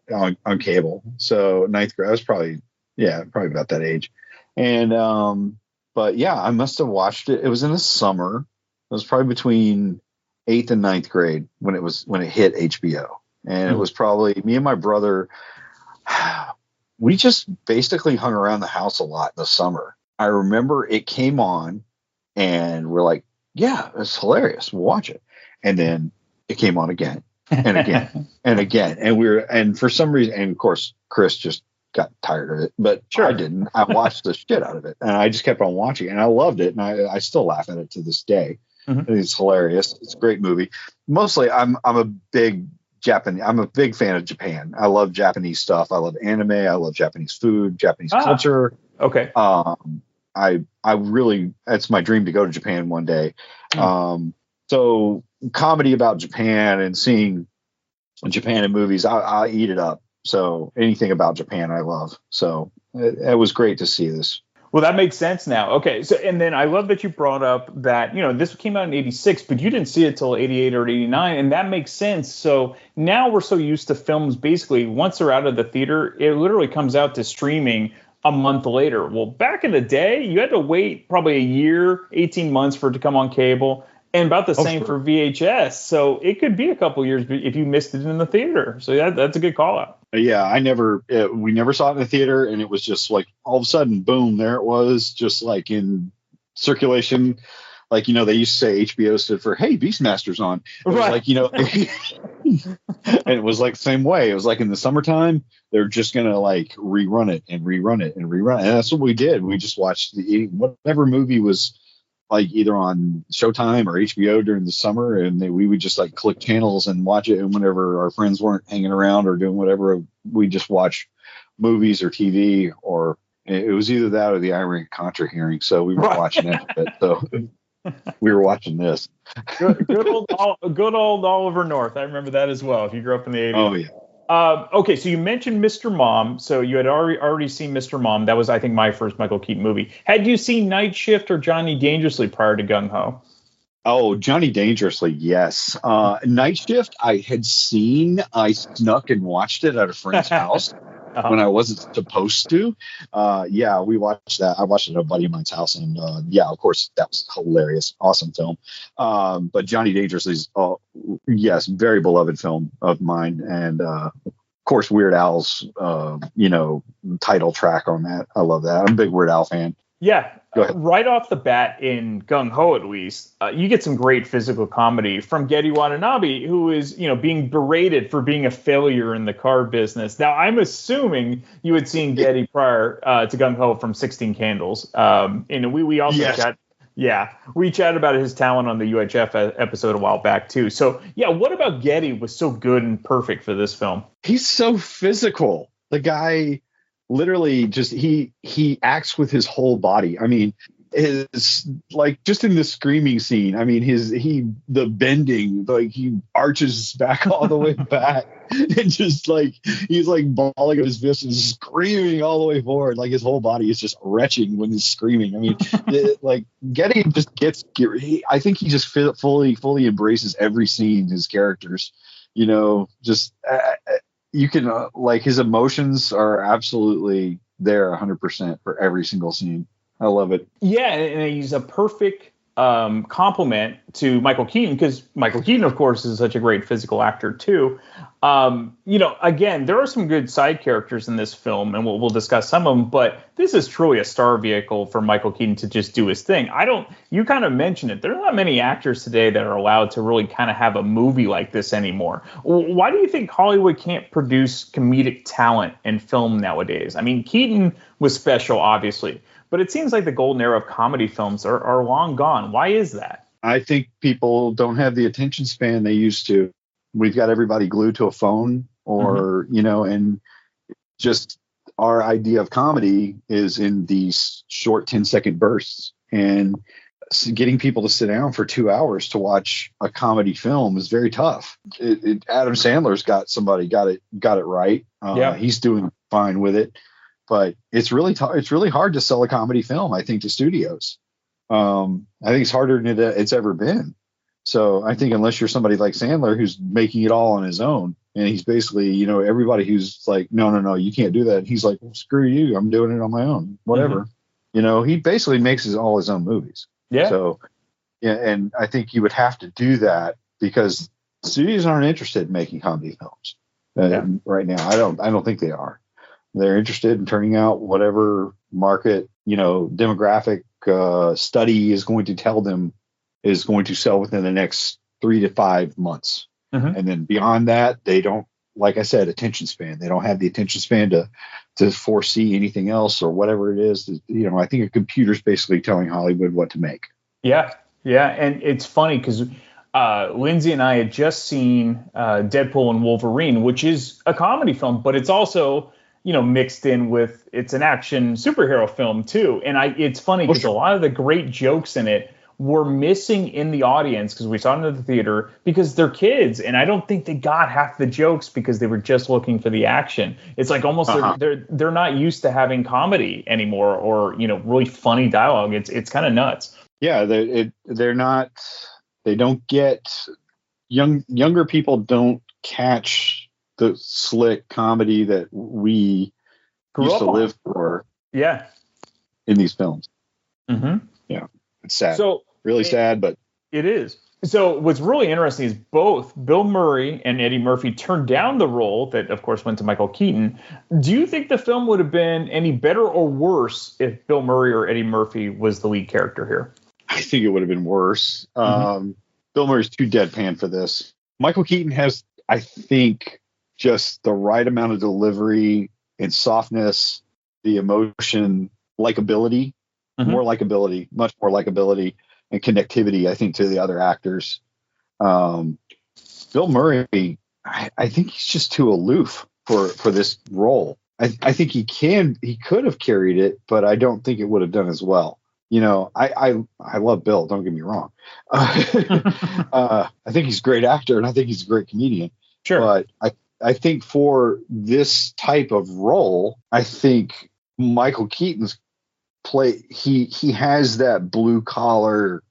on cable. So ninth grade. I was probably about that age. And but yeah, I must have watched it. It was in the summer. It was probably between 8th and 9th grade when it hit HBO. And it was probably me and my brother. We just basically hung around the house a lot in the summer. I remember it came on and we're like, yeah, it's hilarious. We'll watch it. And then it came on again and again and again. And for some reason, and of course, Chris just got tired of it, but I didn't. I watched the shit out of it and I just kept on watching and I loved it. And I still laugh at it to this day. Mm-hmm. I think it's hilarious. It's a great movie. Mostly I'm a big fan of Japan. I love Japanese stuff. I love anime. I love Japanese food, Japanese culture. Okay. I really, it's my dream to go to Japan one day. So comedy about Japan and seeing Japan in movies, I eat it up. So anything about Japan, I love. So it was great to see this. Well, that makes sense now. Okay. So, and then I love that you brought up that, this came out in 86, but you didn't see it till 88 or 89. And that makes sense. So now we're so used to films, basically, once they're out of the theater, it literally comes out to streaming a month later. Well, back in the day, you had to wait probably a year, 18 months for it to come on cable. And about the same for VHS. So it could be a couple years if you missed it in the theater. So that's a good call out. Yeah, we never saw it in the theater. And it was just like all of a sudden, boom, there it was, just like in circulation. Like, they used to say HBO stood for, hey, Beastmaster's on. It was like, and it was like the same way. It was like in the summertime, they're just going to like rerun it and rerun it and rerun it. And that's what we did. We just watched whatever movie was like either on Showtime or HBO during the summer, and we would just like click channels and watch it. And whenever our friends weren't hanging around or doing whatever, we just watch movies or TV, or it was either that or the Iran Contra hearing. So we were watching it. So we were watching this. Good old Oliver North. I remember that as well. If you grew up in the 80s. Oh yeah. Okay, so you mentioned Mr. Mom. So you had already seen Mr. Mom. That was, I think, my first Michael Keaton movie. Had you seen Night Shift or Johnny Dangerously prior to Gung Ho? Oh, Johnny Dangerously, yes. Night Shift, I had seen. I snuck and watched it at a friend's house when I wasn't supposed to. Yeah, we watched that. I watched it at a buddy of mine's house, and yeah, of course, that was hilarious, awesome film. But Johnny Dangerously's, yes, very beloved film of mine, and of course, Weird Al's, title track on that. I love that. I'm a big Weird Al fan. Yeah, right off the bat in Gung Ho, at least, you get some great physical comedy from Gedde Watanabe, who is, being berated for being a failure in the car business. Now, I'm assuming you had seen Gedde prior to Gung Ho from 16 Candles. And we also chat. Yeah, we chatted about his talent on the UHF episode a while back, too. So, yeah, what about Gedde was so good and perfect for this film? He's so physical. The guy literally just he acts with his whole body. I mean, his like just in the screaming scene, I mean the bending, like he arches his back all the way back and just like he's like balling up his fist and screaming all the way forward, like his whole body is just retching when he's screaming. I mean, like Gedde just I think he just fully embraces every scene, his characters, just you can like his emotions are absolutely there 100% for every single scene. I love it. Yeah, and he's a perfect compliment to Michael Keaton, because Michael Keaton, of course, is such a great physical actor too. Again, there are some good side characters in this film, and we'll discuss some of them, but this is truly a star vehicle for Michael Keaton to just do his thing. You kind of mentioned it. There are not many actors today that are allowed to really kind of have a movie like this anymore. Why do you think Hollywood can't produce comedic talent in film nowadays? I mean, Keaton was special, obviously, but it seems like the golden era of comedy films are long gone. Why is that? I think people don't have the attention span they used to. We've got everybody glued to a phone or, and just our idea of comedy is in these short 10-second bursts. And getting people to sit down for 2 hours to watch a comedy film is very tough. Adam Sandler's got it right. He's doing fine with it. But it's really hard to sell a comedy film, I think, to studios. I think it's harder than it's ever been. So I think unless you're somebody like Sandler who's making it all on his own, and he's basically, everybody who's like, no, you can't do that. And he's like, well, screw you, I'm doing it on my own, whatever. He basically makes all his own movies. Yeah. So, and I think you would have to do that because studios aren't interested in making comedy films right now. I don't think they are. They're interested in turning out whatever market, demographic study is going to tell them is going to sell within the next 3 to 5 months. And then beyond that, they don't, like I said, attention span. They don't have the attention span to foresee anything else or whatever it is. I think a computer's basically telling Hollywood what to make. Yeah. Yeah. And it's funny because Lindsay and I had just seen Deadpool and Wolverine, which is a comedy film, but it's also, mixed in with, it's an action superhero film too. And it's funny because a lot of the great jokes in it were missing in the audience because we saw it in the theater because they're kids. And I don't think they got half the jokes because they were just looking for the action. It's like almost they're not used to having comedy anymore or, really funny dialogue. It's kind of nuts. Yeah. They're not, they don't get younger people don't catch the slick comedy that we used to live for. Yeah. In these films. Mm-hmm. Yeah. It's sad. So really sad, but it is. So what's really interesting is both Bill Murray and Eddie Murphy turned down the role that, of course, went to Michael Keaton. Do you think the film would have been any better or worse if Bill Murray or Eddie Murphy was the lead character here? I think it would have been worse. Bill Murray's too deadpan for this. Michael Keaton has, I think, just the right amount of delivery and softness, the emotion, likability, more likability, much more likability and connectivity, I think, to the other actors. Bill Murray, I think he's just too aloof for this role. I think he could have carried it, but I don't think it would have done as well. I love Bill, don't get me wrong. I think he's a great actor and I think he's a great comedian. Sure. But I think for this type of role, I think Michael Keaton's play, he has that blue collar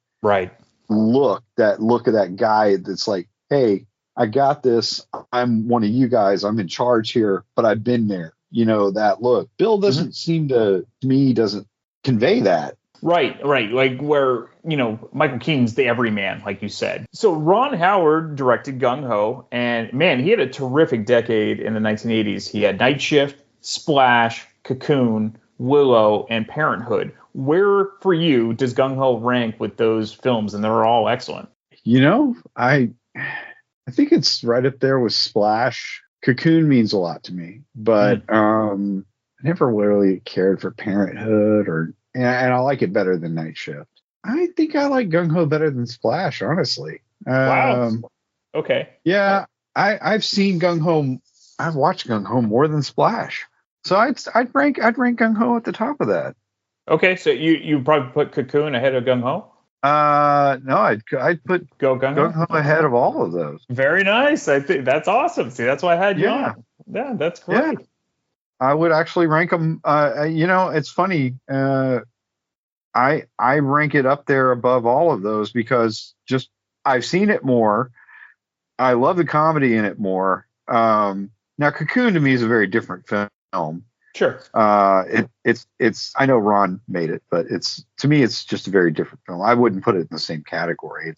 look of that guy that's like, hey, I got this. I'm one of you guys. I'm in charge here, but I've been there. That look. Bill doesn't seem to me, doesn't convey that. Right. Like where, Michael Keaton's the everyman, like you said. So Ron Howard directed Gung Ho, and man, he had a terrific decade in the 1980s. He had Night Shift, Splash, Cocoon, Willow, and Parenthood. Where for you does Gung Ho rank with those films? And they're all excellent. I think it's right up there with Splash. Cocoon means a lot to me, but I never really cared for Parenthood and I like it better than Night Shift. I think I like Gung Ho better than Splash, honestly. Wow. Okay. Yeah, I've seen Gung Ho. I've watched Gung Ho more than Splash, so I'd rank Gung Ho at the top of that. Okay, so you probably put Cocoon ahead of Gung Ho? No, I'd put Gung Ho ahead of all of those. Very nice. I think that's awesome. See, that's why I had you on. Yeah, that's great. Yeah. I would actually rank them. It's funny. I rank it up there above all of those because just I've seen it more. I love the comedy in it more. Now, Cocoon to me is a very different film. Sure. It's I know Ron made it, but to me it's just a very different film. I wouldn't put it in the same category.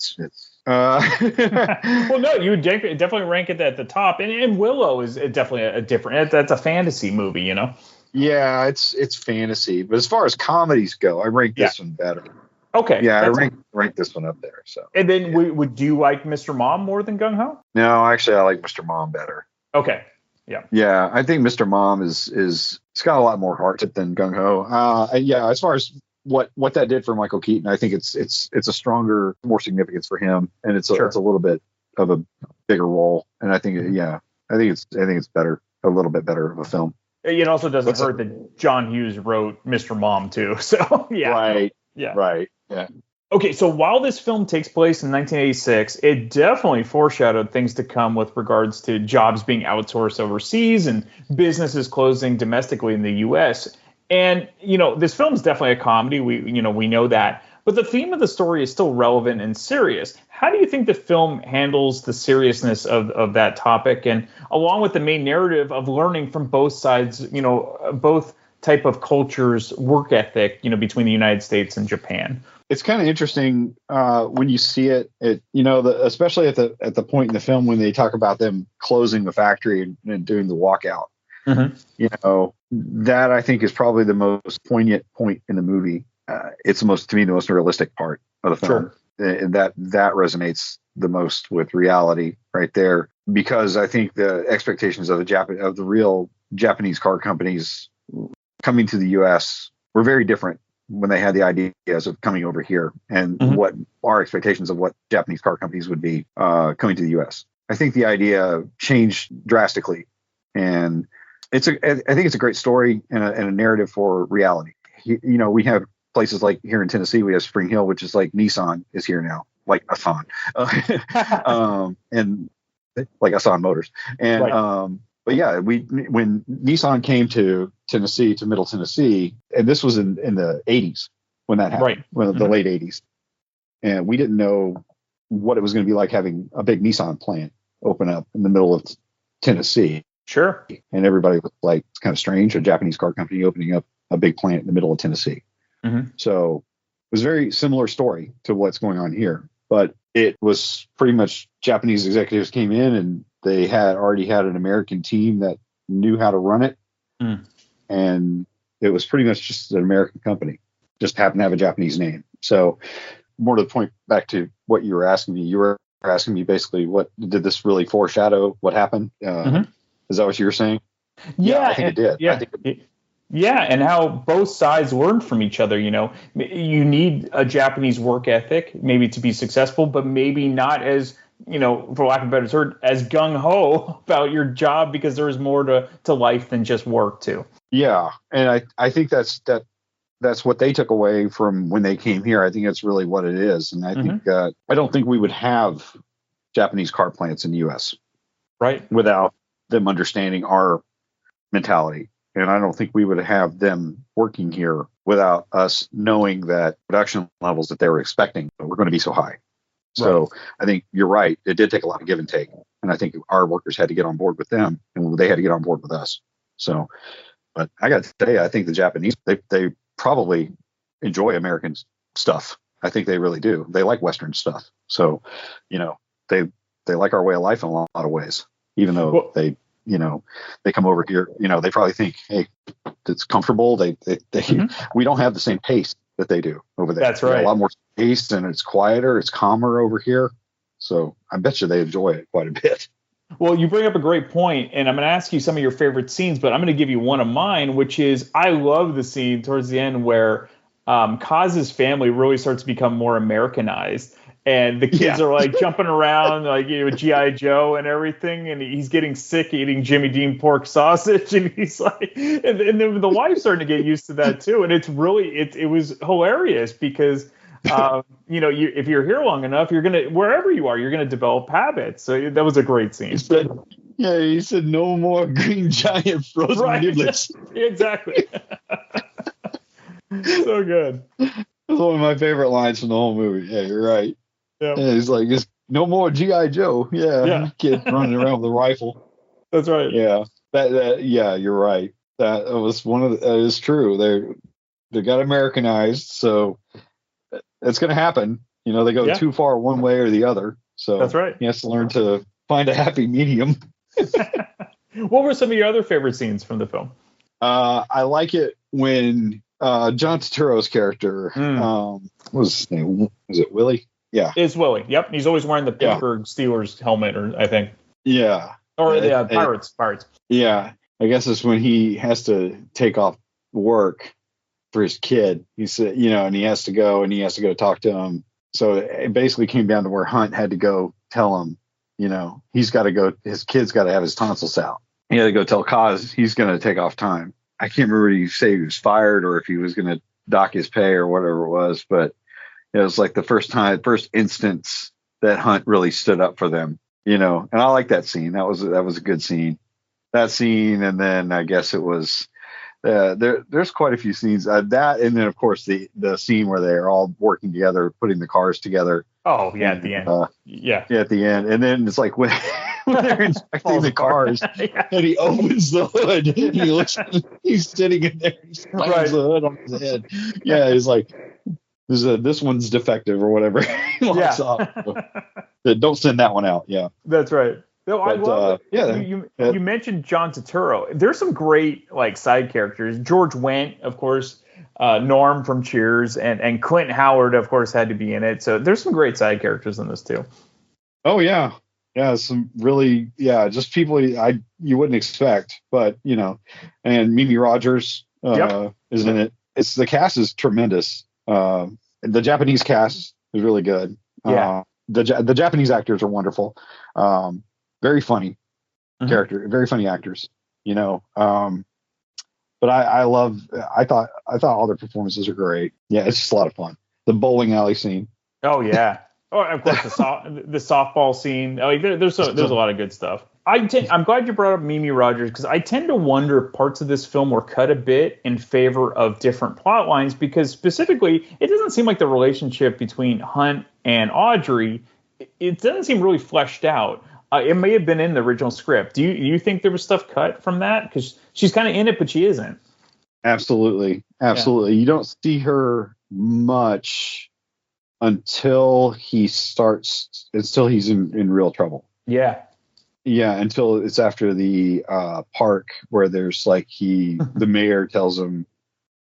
Well, no, you would definitely rank it at the top, and Willow is definitely a different. That's a fantasy movie, you know. Yeah, it's fantasy, but as far as comedies go, I rank this one better. Okay. Yeah, I rank this one up there. So. And then would you like Mr. Mom more than Gung Ho? No, actually, I like Mr. Mom better. Okay. Yeah. Yeah, I think Mr. Mom is it's got a lot more heart than Gung Ho. Yeah, as far as what that did for Michael Keaton, I think it's a stronger, more significance for him, and it's a little bit of a bigger role. And I think it's better, a little bit better of a film. It also doesn't hurt that John Hughes wrote Mr. Mom too. So yeah. Right. Yeah. Right. Yeah. Okay, so while this film takes place in 1986, it definitely foreshadowed things to come with regards to jobs being outsourced overseas and businesses closing domestically in the U.S. And, this film is definitely a comedy. We know that. But the theme of the story is still relevant and serious. How do you think the film handles the seriousness of that topic, and along with the main narrative of learning from both sides, both type of cultures' work ethic, between the United States and Japan? It's kind of interesting when you see it. Especially at the point in the film when they talk about them closing the factory and doing the walkout. Mm-hmm. That I think is probably the most poignant point in the movie. It's the most realistic part of the film. Sure. That resonates the most with reality right there, because I think the expectations of the real Japanese car companies coming to the U.S. were very different when they had the ideas of coming over here, and what our expectations of what Japanese car companies would be coming to the U.S. I think the idea changed drastically, and I think it's a great story and a narrative for reality. We have places like here in Tennessee, we have Spring Hill, which is like Nissan is here now, like Asan, and like Asan Motors, and right. But yeah, when Nissan came to Tennessee, to Middle Tennessee, and this was in the 80s when that happened, right. The late 80s, and we didn't know what it was going to be like having a big Nissan plant open up in the middle of Tennessee. Sure. And everybody was like, it's kind of strange, a Japanese car company opening up a big plant in the middle of Tennessee. Mm-hmm. So it was a very similar story to what's going on here, but it was pretty much Japanese executives came in and they had already had an American team that knew how to run it. And it was pretty much just an American company, just happened to have a Japanese name. So more to the point, back to what you were asking me, basically, what did this really foreshadow what happened? Is that what you were saying? Yeah, I think it did. Yeah. Yeah, and how both sides learned from each other. You need a Japanese work ethic maybe to be successful, but maybe not as, for lack of a better word, as gung-ho about your job, because there is more to life than just work too. Yeah, and I think that's what they took away from when they came here. I think that's really what it is. And I think I don't think we would have Japanese car plants in the U.S. right without them understanding our mentality. And I don't think we would have them working here without us knowing that production levels that they were expecting were going to be so high. So I think you're right. It did take a lot of give and take. And I think our workers had to get on board with them, and they had to get on board with us. So, but I got to tell you, I think the Japanese, they probably enjoy American stuff. I think they really do. They like Western stuff. So, they like our way of life in a lot of ways, even though they come over here, they probably think, hey, it's comfortable. We don't have the same pace that they do over there. That's right. A lot more pace, and it's quieter, it's calmer over here. So I bet you they enjoy it quite a bit. Well, you bring up a great point, and I'm going to ask you some of your favorite scenes, but I'm going to give you one of mine, which is I love the scene towards the end where Kaz's family really starts to become more Americanized. And the kids are like jumping around like G.I. Joe and everything, and he's getting sick eating Jimmy Dean pork sausage, and he's like, and then the wife's starting to get used to that too, and it's really it was hilarious because if you're here long enough, you're gonna wherever you are, you're gonna develop habits. So that was a great scene. He said no more green giant frozen niblets. Exactly. So good. That's one of my favorite lines from the whole movie. Yeah, you're right. Yeah. He's like, "It's no more G.I. Joe." Yeah. Kid running around with a rifle. That's right. Yeah. Yeah, you're right. That was one of the, it's true. They got Americanized, so it's going to happen. You know, they go too far one way or the other. So that's right. He has to learn to find a happy medium. What were some of your other favorite scenes from the film? I like it when John Turturro's character was his name? Was it Willie? Yeah, it's Willie. Yep, he's always wearing the Pittsburgh Steelers helmet, or I think. Yeah, or the Pirates. Yeah, I guess it's when he has to take off work for his kid. He said, you know, and he has to go talk to him. So it basically came down to where Hunt had to go tell him, you know, he's got to go. His kid's got to have his tonsils out. He had to go tell Kaz he's going to take off time. I can't remember if he say he was fired or if he was going to dock his pay or whatever it was, but it was like the first instance that Hunt really stood up for them, you know. And I like that scene. That was a good scene. That scene, and then I guess it was there's quite a few scenes that, and then of course the scene where they're all working together, putting the cars together. Oh yeah, at the end. At the end, and then it's like when they're inspecting the cars, and he opens the hood, and he looks, he's sitting in there, he slams the hood on his head. Yeah, he's like, this one's defective or whatever. He walks off. Don't send that one out. Yeah, that's right. No, I love it. You mentioned John Turturro. There's some great like side characters. George Wendt, of course, Norm from Cheers, and Clint Howard, of course, had to be in it. So there's some great side characters in this too. Oh yeah, some really just people you wouldn't expect, but you know, and Mimi Rogers is in it. The cast is tremendous. The Japanese cast is really good. Yeah, the Japanese actors are wonderful. Very funny character, very funny actors, you know. But I thought all their performances are great. Yeah, it's just a lot of fun. The bowling alley scene. Oh yeah. Oh, of course the softball scene. Oh, there's a lot of good stuff. I'm glad you brought up Mimi Rogers, because I tend to wonder if parts of this film were cut a bit in favor of different plot lines, because specifically it doesn't seem like the relationship between Hunt and Audrey, it doesn't seem really fleshed out. It may have been in the original script. Do you think there was stuff cut from that? Because she's kind of in it, but she isn't. Absolutely. Yeah. You don't see her much until he's in real trouble. Yeah. Yeah, until it's after the park where there's like the mayor tells him,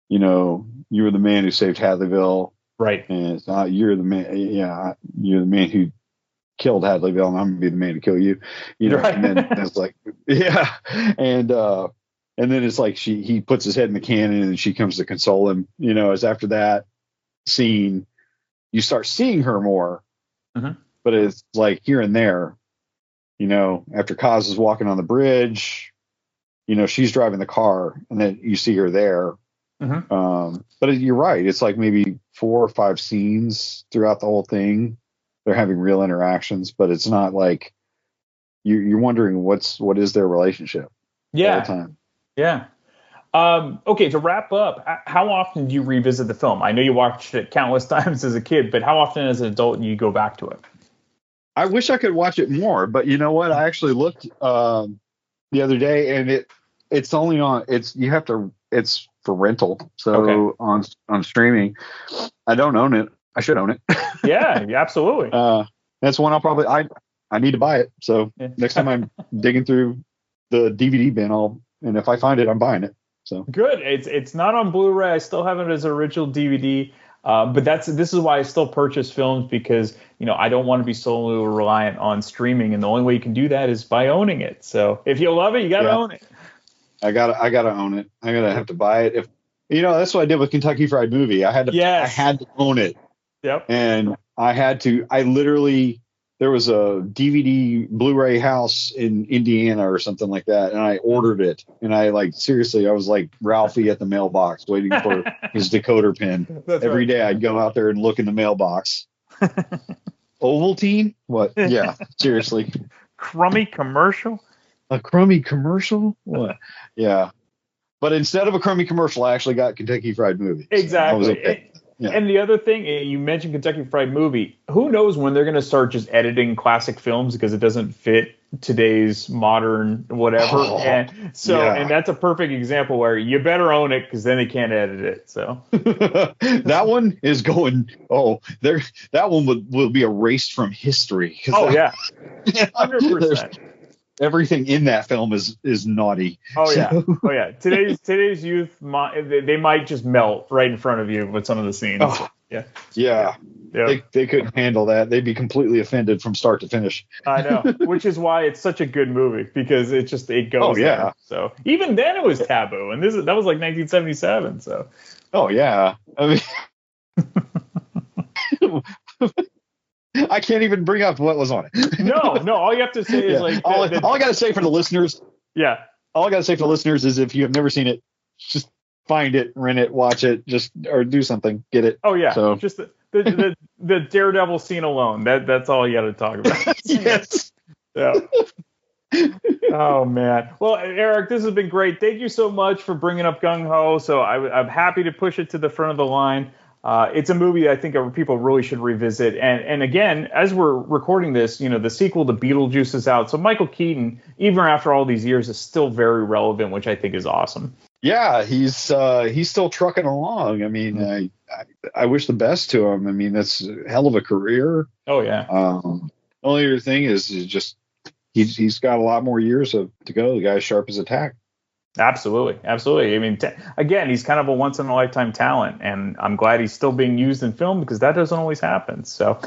you know, you were the man who saved Hadleyville. Right. And it's not, you're the man. Yeah, you're the man who killed Hadleyville, and I'm gonna be the man to kill you. You know, right. And then it's like, yeah, and then it's like he puts his head in the cannon, and she comes to console him. You know, as after that scene, you start seeing her more, but it's like here and there. You know, after Kaz is walking on the bridge, you know, she's driving the car, and then you see her there. But you're right. It's like maybe 4 or 5 scenes throughout the whole thing. They're having real interactions, but it's not like you're wondering what is their relationship. Yeah. All the time. Yeah. Okay. To wrap up, how often do you revisit the film? I know you watched it countless times as a kid, but how often as an adult do you go back to it? I wish I could watch it more, but you know what? I actually looked the other day, and it's only on. It's for rental, so on streaming. I don't own it. I should own it. Yeah, absolutely. That's one I'll probably I need to buy it. So next time I'm digging through the DVD bin, and if I find it, I'm buying it. So good. It's not on Blu-ray. I still have it as an original DVD. But this is why I still purchase films, because, you know, I don't want to be solely reliant on streaming, and the only way you can do that is by owning it. So if you love it, you gotta own it. I gotta own it. I'm gonna have to buy it. If you know, that's what I did with Kentucky Fried Movie. I had to own it. Yep. And I literally, there was a DVD Blu-ray house in Indiana or something like that, and I ordered it. And I was like Ralphie at the mailbox waiting for his decoder pin. Every day I'd go out there and look in the mailbox. Ovaltine? What? Yeah, seriously. Crummy commercial? A crummy commercial? What? Yeah. But instead of a crummy commercial, I actually got Kentucky Fried Movie. Exactly. So okay. Yeah. And the other thing, you mentioned Kentucky Fried Movie. Who knows when they're going to start just editing classic films because it doesn't fit today's modern whatever. And that's a perfect example where you better own it because then they can't edit it. So that one is going. That one will be erased from history. Oh yeah, 100%. Everything in that film is naughty. Oh yeah. Today's youth, they might just melt right in front of you with some of the scenes. Yeah. They couldn't handle that. They'd be completely offended from start to finish. I know, which is why it's such a good movie, because it goes. Oh yeah. There. So even then it was taboo, and that was like 1977. So. Oh yeah. I mean. I can't even bring up what was on it. No. All you have to say is all I got to say for the listeners. Yeah. All I got to say for the listeners is if you have never seen it, just find it, rent it, watch it, or do something, get it. Oh yeah. So. Just the Daredevil scene alone. That's all you got to talk about. Yes. Yeah. Oh man. Well, Eric, this has been great. Thank you so much for bringing up Gung Ho. So I'm happy to push it to the front of the line. It's a movie I think people really should revisit. And again, as we're recording this, the sequel to Beetlejuice is out. So Michael Keaton, even after all these years, is still very relevant, which I think is awesome. Yeah, he's still trucking along. I mean, I wish the best to him. I mean, that's a hell of a career. Oh yeah. Only other thing is just he's got a lot more years to go. The guy's sharp as a tack. Absolutely. I mean, again, he's kind of a once-in-a-lifetime talent, and I'm glad he's still being used in film because that doesn't always happen. So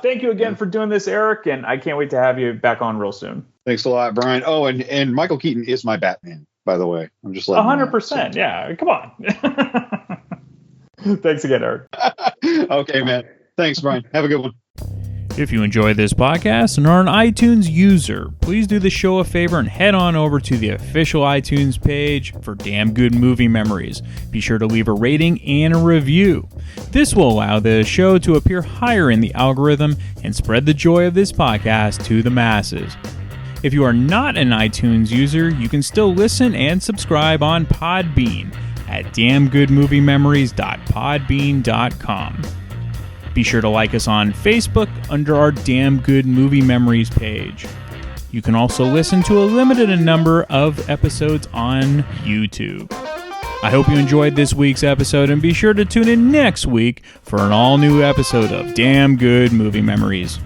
thank you again for doing this, Eric, and I can't wait to have you back on real soon. Thanks a lot, Brian. Oh, and Michael Keaton is my Batman, by the way. I'm just letting 100%. So. Yeah, come on. Thanks again, Eric. Okay, man. Thanks, Brian. Have a good one. If you enjoy this podcast and are an iTunes user, please do the show a favor and head on over to the official iTunes page for Damn Good Movie Memories. Be sure to leave a rating and a review. This will allow the show to appear higher in the algorithm and spread the joy of this podcast to the masses. If you are not an iTunes user, you can still listen and subscribe on Podbean at damngoodmoviememories.podbean.com. Be sure to like us on Facebook under our Damn Good Movie Memories page. You can also listen to a limited number of episodes on YouTube. I hope you enjoyed this week's episode, and be sure to tune in next week for an all-new episode of Damn Good Movie Memories.